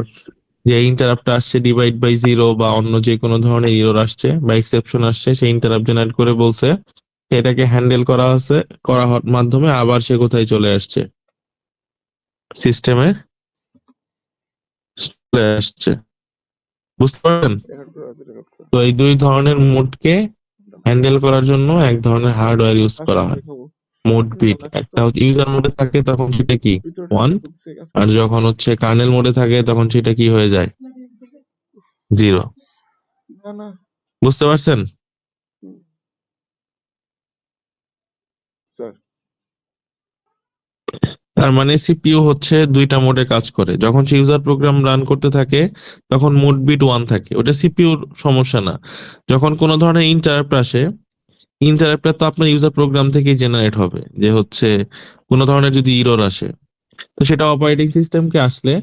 যে ইন্টারাপ্ট আসছে ডিভাইড বাই জিরো বা অন্য যে কোনো ধরনের এরর আসছে বা এক্সেপশন আসছে, সেই ইন্টারাপ্ট জেনারেট করে বলছে এটাকে হ্যান্ডেল করা হচ্ছে, করার মাধ্যমে আবার সে কোথায় চলে আসছে, সিস্টেমে চলে আসছে। বুঝতে পারলেন? রেকর্ড করে আছে, রেকর্ড করে। তো এই দুই ধরনের মোডকে হ্যান্ডেল করার জন্য এক ধরনের হার্ডওয়্যার ইউজ করা হয়। দেখাবো মোড বিট একটা হচ্ছে ইউজার মোডে থাকে তখন সেটা কি ভিতরে 1, ঢুকছে কাজ আর করছে। যখন হচ্ছে কার্নেল মোডে থাকে তখন সেটা কি হয়ে যায় 0। না না বুঝতে পারছেন? স্যার, তার মানে সিপিইউ হচ্ছে দুইটা মোডে কাজ করে। যখন সে ইউজার প্রোগ্রাম রান করতে থাকে তখন মোড বিট 1 থাকে, ওটা সিপিইউর সমস্যা না। যখন কোনো ধরনের ইন্টারাপ্ট আসে, ইন্টারাপ্টটা তো আপনার ইউজার প্রোগ্রাম থেকেই জেনারেট হবে, যে হচ্ছে কোনো ধরনের যদি ইরর আসে, তো সেটা অপারেটিং সিস্টেমকে আসলে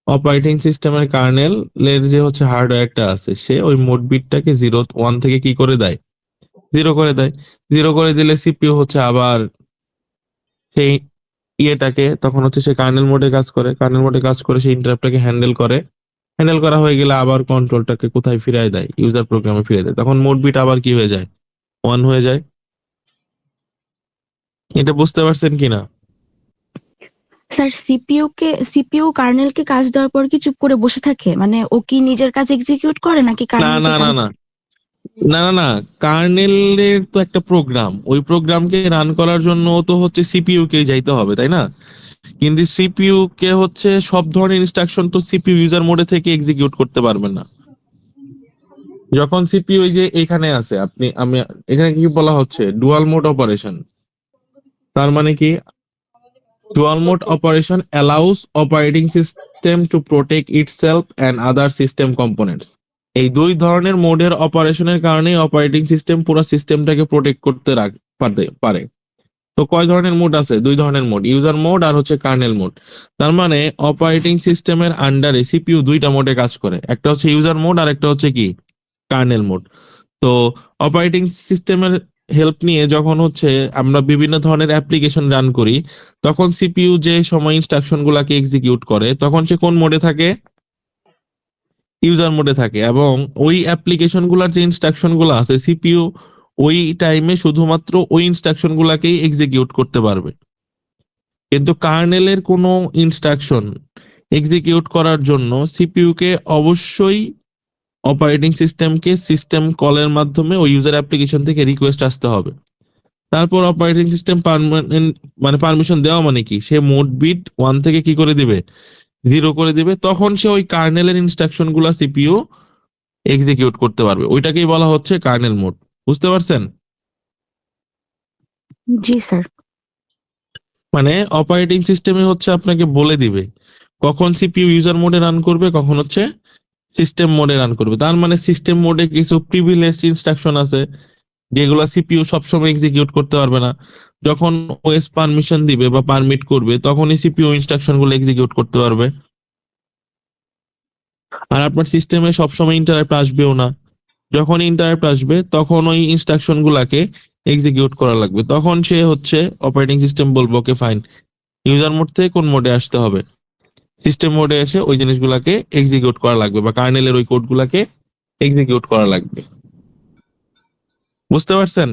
অপারেটিং সিস্টেমের কার্নেলের যে হচ্ছে হার্ডওয়্যারটা আছে সে ওই মোড বিটটাকে 0, 1 থেকে কি করে দেয়, 0 করে দেয়। 0 করে দিলে সিপিইউ হচ্ছে আবার সেই ইয়েটাকে, তখন হচ্ছে সে কার্নেল মোডে কাজ করে, কার্নেল মোডে কাজ করে সেই ইন্টারাপ্টটাকে হ্যান্ডেল করে, হ্যান্ডেল করা হয়ে গেলে আবার কন্ট্রোলটাকে কোথায় ফিরায় দেয়, ইউজার প্রোগ্রামে ফিরে দেয়। তখন মোড বিট আবার কি হয়ে যায়, 1 হয়ে যায়। এটা বুঝতে পারছেন কিনা? স্যার সিপিইউ কার্নেলকে কাজ দেওয়ার পর কি চুপ করে বসে থাকে, মানে ও কি নিজের কাজ এক্সিকিউট করে নাকি না কার্নেলকে না না কাজ? না না না না, কার্নেলের তো একটা প্রোগ্রাম, ওই প্রোগ্রামকে রান করার জন্য তো হচ্ছে সিপিইউ কে যাইতে হবে তাই না? কিন্তু সিপিইউ কে হচ্ছে সব ধরনের ইনস্ট্রাকশন তো সিপিইউ ইউজার মোডে থেকে এক্সিকিউট করতে পারবেন না। যখন সিপিইউ এই যে এখানে আছে, আমি এখানে কি বলা হচ্ছে ডুয়াল মোড অপারেশন। তার মানে কি, dual mode operation allows operating system to protect itself and other system components. এই দুই ধরনের মোডের অপারেশনের কারণে অপারেটিং সিস্টেম পুরো সিস্টেমটাকে প্রোটেক্ট করতে পারে। তো কয় ধরনের মোড আছে? দুই ধরনের মোড, ইউজার মোড আর হচ্ছে কার্নেল মোড। তার মানে অপারেটিং সিস্টেমের আন্ডারে সিপিইউ দুইটা মোডে কাজ করে, একটা হচ্ছে ইউজার মোড আর একটা হচ্ছে কি কার্নেল মোড। তো অপারেটিং সিস্টেমের হেল্প নিয়ে যখন হচ্ছে আমরা বিভিন্ন ধরনের অ্যাপ্লিকেশন রান করি, তখন সিপিইউ যে সময় ইনস্ট্রাকশন গুলাকে এক্সিকিউট করে তখন সে কোন মোডে থাকে, ইউজার মোডে থাকে। এবং ওই অ্যাপ্লিকেশন গুলার যে ইনস্ট্রাকশন গুলো আছে সিপিইউ ওই টাইমে শুধুমাত্র ওই ইনস্ট্রাকশন গুলাকেই এক্সিকিউট করতে পারবে। কিন্তু কার্নেলের কোনো ইনস্ট্রাকশন এক্সিকিউট করার জন্য সিপিইউ কে অবশ্যই অপারেটিং সিস্টেমকে সিস্টেম কলের মাধ্যমে ওই ইউজার অ্যাপ্লিকেশন থেকে রিকোয়েস্ট আসতে হবে। তারপর অপারেটিং সিস্টেম পার্মানেন্ট মানে পারমিশন দেওয়া মানে কি, সে মোড বিট 1 থেকে কি করে দিবে, 0 করে দিবে। তখন সে ওই কার্নেলের ইনস্ট্রাকশন গুলা সিপিইউ এক্সিকিউট করতে পারবে। ওইটাকেই বলা হচ্ছে কার্নেল মোড। বুঝতে পারছেন? জি স্যার। মানে অপারেটিং সিস্টেমে হচ্ছে আপনাকে বলে দিবে কখন সিপিইউ ইউজার মোডে রান করবে, কখন হচ্ছে সিস্টেম মোডে রান করবে। তার মানে সিস্টেম মোডে কিছু প্রিভিলেজড ইনস্ট্রাকশন আছে যেগুলো সিপিইউ সবসময় এক্সিকিউট করতে পারবে না। যখন ওএস পারমিশন দিবে বা পারমিট করবে তখনই সিপিইউ ইনস্ট্রাকশন গুলো এক্সিকিউট করতে পারবে। আর আপনার সিস্টেমে সবসময় ইন্টারাপ্ট আসবেও না। যখন ইন্টারাপ্ট আসবে তখন ওই ইনস্ট্রাকশন গুলাকে এক্সিকিউট করা লাগবে। তখন সে হচ্ছে অপারেটিং সিস্টেম বলবো ওকে ফাইন, ইউজার মোড থেকে কোন মোডে আসতে হবে, সিস্টেম মোডে এসে ওই জিনিসগুলাকে এক্সিকিউট করা লাগবে বা কার্নেলের ওই কোড গুলাকে এক্সিকিউট করা লাগবে। বুঝতে পারছেন?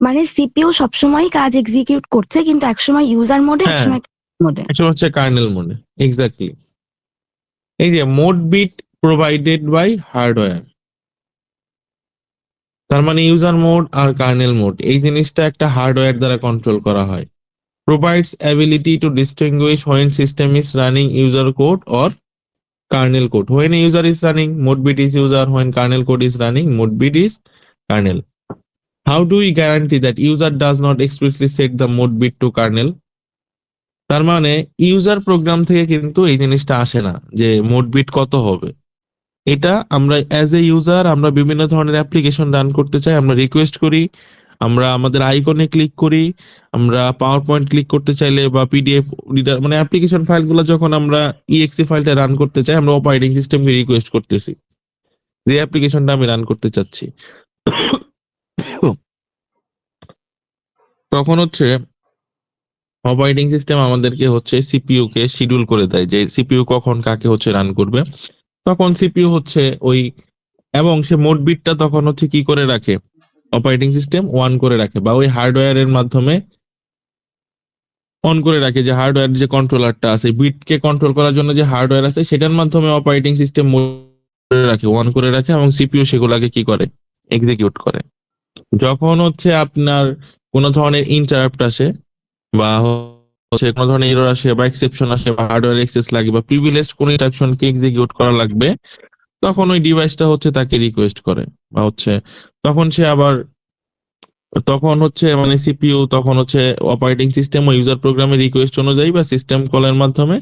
মানে সিপিইউ সবসময় কাজ এক্সিকিউট করছে কিন্তু একসময় ইউজার মোডে হ্যাঁ, একসময় মোডে। এটা হচ্ছে কার্নেল মোডে। এক্স্যাক্টলি। এই যে mode bit provided by hardware, তার মানে ইউজার মোড আর কার্নেল মোড এই জিনিসটা একটা হার্ডওয়্যার দ্বারা কন্ট্রোল করা হয়। provides ability to distinguish when system is running user code or kernel code. When a user is running, mode bit is user. When kernel code is running, mode bit is kernel. How do we guarantee that user does not explicitly set the mode bit to kernel? তার মানে user programme থেকে কিন্তু এই জিনিসটা আসে না যে mode bit কত হবে। এটা আমরা অ্যাজ এ ইউজার আমরা বিভিন্ন ধরনের অ্যাপ্লিকেশন রান করতে চাই, আমরা রিকোয়েস্ট করি, আমরা আমাদের আইকনে ক্লিক করি, আমরা পাওয়ার পয়েন্ট ক্লিক করতে চাইলে বা পিডিএফ রিডার মানে অ্যাপ্লিকেশন ফাইলগুলো যখন আমরা ইএক্সি ফাইলটা রান করতে চাই আমরা অপারেটিং সিস্টেমকে রিকোয়েস্ট করতেছি যে অ্যাপ্লিকেশনটা আমি রান করতে চাচ্ছি। তখন হচ্ছে অপারেটিং সিস্টেম আমাদেরকে হচ্ছে সিপিইউ কে শিডিউল করে দেয় যে সিপিইউ কখন কাকে হচ্ছে রান করবে। তখন সিপিইউ হচ্ছে ওই এবং সে মোড বিটটা তখন হচ্ছে কি করে রাখে, অপারেটিং সিস্টেম ওয়ান করে রাখে বা ওই হার্ডওয়্যারের মাধ্যমে অন করে রাখে, যে হার্ডওয়্যার যে কন্ট্রোলারটা আছে বিটকে কন্ট্রোল করার জন্য যে হার্ডওয়্যার আছে সেটার মাধ্যমে অপারেটিং সিস্টেম করে রাখে, ওয়ান করে রাখে এবং সিপিইউ সেগুলাকে কি করে, এক্সিকিউট করে। যখন হচ্ছে আপনার কোনো ধরনের ইন্টারাপ্ট আসে বা হচ্ছে কোনো ধরনের এরর আসে বা এক্সেপশন আসে বা হার্ডওয়্যার অ্যাক্সেস লাগে বা প্রিভিলেজড কোনো ইনস্ট্রাকশনকে এক্সিকিউট করা লাগবে, তখন ওই ডিভাইসটা হচ্ছে তাকে রিকোয়েস্ট করে বা হচ্ছে তখন সে আবার তখন হচ্ছে মানে সিপিইউ তখন হচ্ছে অপারেটিং সিস্টেম ও ইউজার প্রোগ্রামের রিকোয়েস্ট অনুযায়ী বা সিস্টেম কলের মাধ্যমে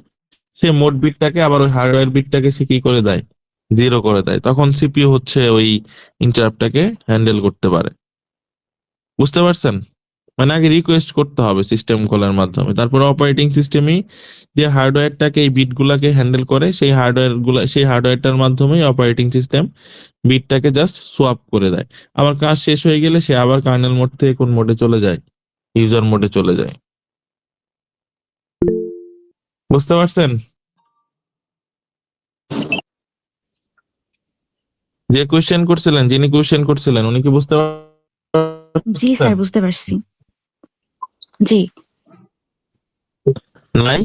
সে মোড বিটটাকে আবার ওই হার্ডওয়্যার বিটটাকে সে কি করে দেয়, জিরো করে দেয়। তখন সিপিইউ হচ্ছে ওই ইন্টারাপ্টটাকে হ্যান্ডেল করতে পারে। বুঝতে পারছেন? মানে আগে রিকোয়েস্ট করতে হবে সিস্টেম কলের মাধ্যমে, তারপরে অপারেটিং সিস্টেমই যে হার্ডওয়্যারটাকে এই বিটগুলোকে হ্যান্ডেল করে সেই হার্ডওয়্যারটার মাধ্যমেই অপারেটিং সিস্টেম বিটটাকে জাস্ট সোয়াপ করে দেয়। আবার কাজ শেষ হয়ে গেলে সে আবার কার্নেল মোড থেকে কোন মোডে চলে যায়, ইউজার মোডে চলে যায়। বুঝতে পারছেন? যে কোশ্চেন করছিলেন, যিনি কোশ্চেন করছিলেন উনি কি বুঝতে জি স্যার, পারছেন? বুঝতে পারছি। জি নাই?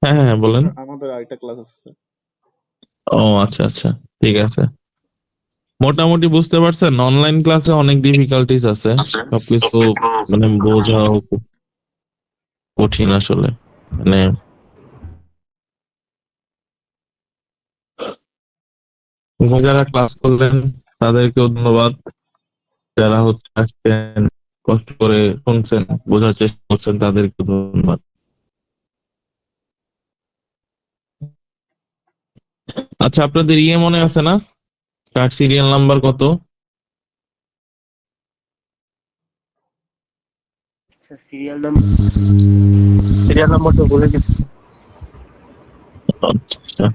হ্যাঁ হ্যাঁ বলেন। আমাদের আরেকটা ক্লাস আছে স্যার। ও আচ্ছা আচ্ছা, ঠিক আছে। মোটামুটি বুঝতে পারছেন? অনলাইন ক্লাসে অনেক ডিফিকাল্টিস আছে, সবকিছু মানে বোঝাও খুব কঠিন আসলে। মানে যারা ক্লাস করলেন তাদেরকেও ধন্যবাদ, যারা হচ্ছে আসছেন কষ্ট করে শুনছেন বোঝার চেষ্টা করছেন তাদেরকে ধন্যবাদ। আচ্ছা আপনাদের ইয়ে মনে আছে না, কার সিরিয়াল নাম্বার কত? সিরিয়াল নাম্বারটা বলে গেছি। আচ্ছা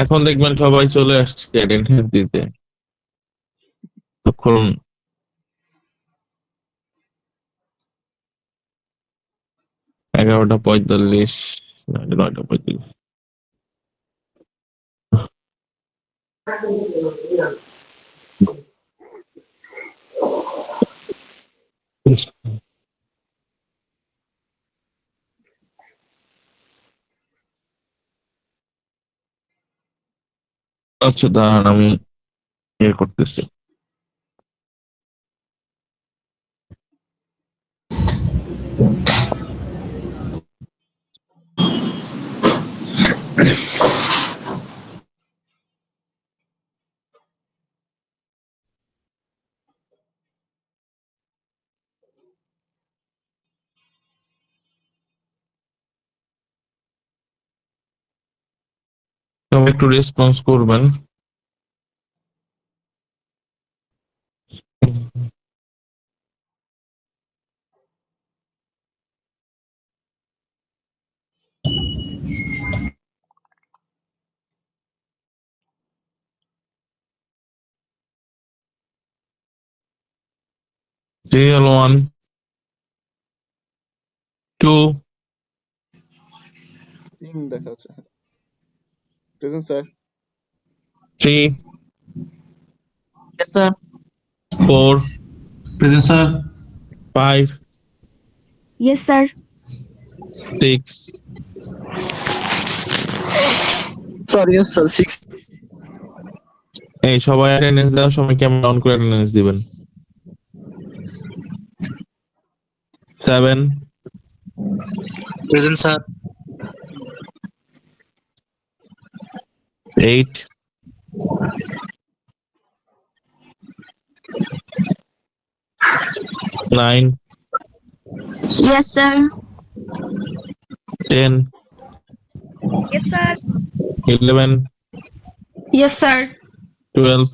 এখন দেখবেন সবাই চলে আসছে অ্যাটেন্ডেন্স দিতে, তখন 11:45 9:45। আচ্ছা দাঁড়ান আমি ইয়ে করতেছি। তবে একটু রেসপন্স করবেন। সিরিয়াল 1 2 টিম দেখা যাচ্ছে। Present sir. 3 Yes, sir. 4 Present, sir. 5 yes sir. 6 sir yes sir 6 এই সবাই অ্যাটেন্ডেন্স দেওয়ার সময় ক্যামেরা অন করে অ্যাটেন্ডেন্স দিবেন। 7 present sir 8 9 Yes, sir. 10 Yes, sir. 11 Yes, sir. 12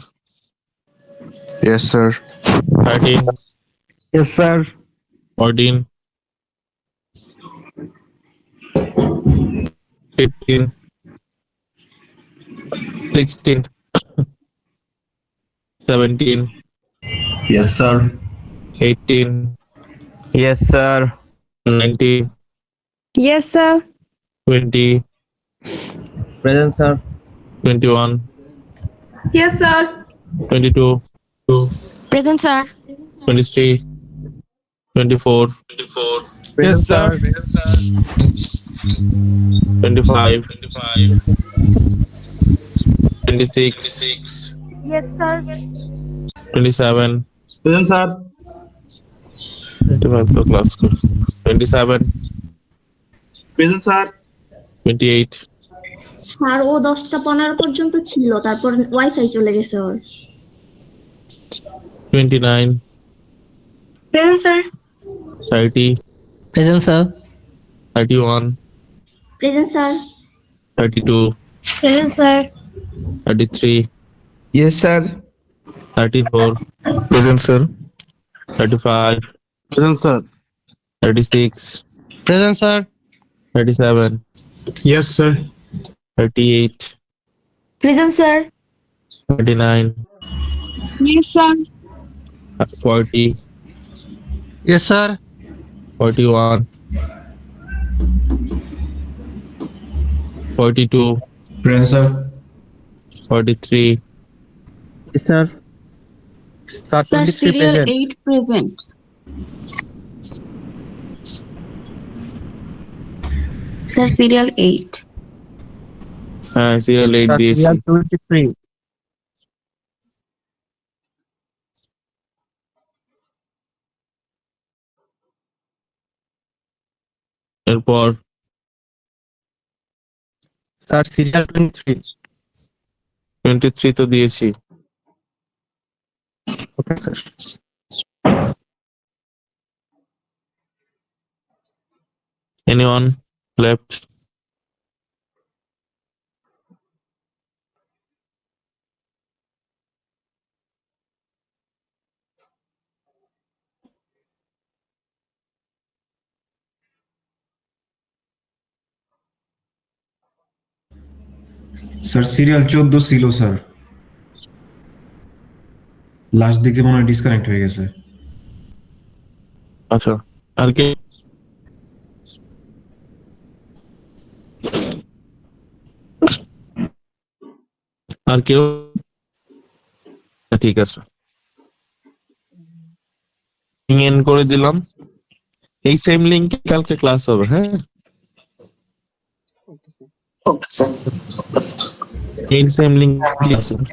Yes, sir. 13 yes sir 14 15 16 17 Yes, sir. 18 yes sir 19 Yes, sir. 20 present sir 21 Yes, sir. 22 Present, sir. 23 24 yes sir 25 26 Yes, sir. 27 present sir 25 তো class করছি 27 present sir 28 sir ও 10টা 15 পর্যন্ত ছিল, তারপর wifi চলে গেছে ওর। 29 Present, sir. 30 Present, sir. 31 present sir 32 Present, sir. 33 Yes, sir. 34 Present, sir. 35 present sir 36 present sir 37 yes sir 38 present sir 39 Yes, sir. 40 yes sir 41 42 Present, sir. 43 sir sir Sir, 23 serial present 8 present. Sir, serial 8. হ্যাঁ serial 8 sir দিয়েছি serial 23 এরপর sir serial 23 23 তো দিয়েছি okay sir anyone left sir serial 14 ছিল sir, last দিকে মনে হয় disconnect হয়ে গেছে। আচ্ছা আর কি আর কেউ ঠিক আছে এন্ড করে দিলাম এই সেম লিংকে কালকে ক্লাস হবে হ্যাঁ Okay, sir. এই সেম লিংক ক্লাস হবে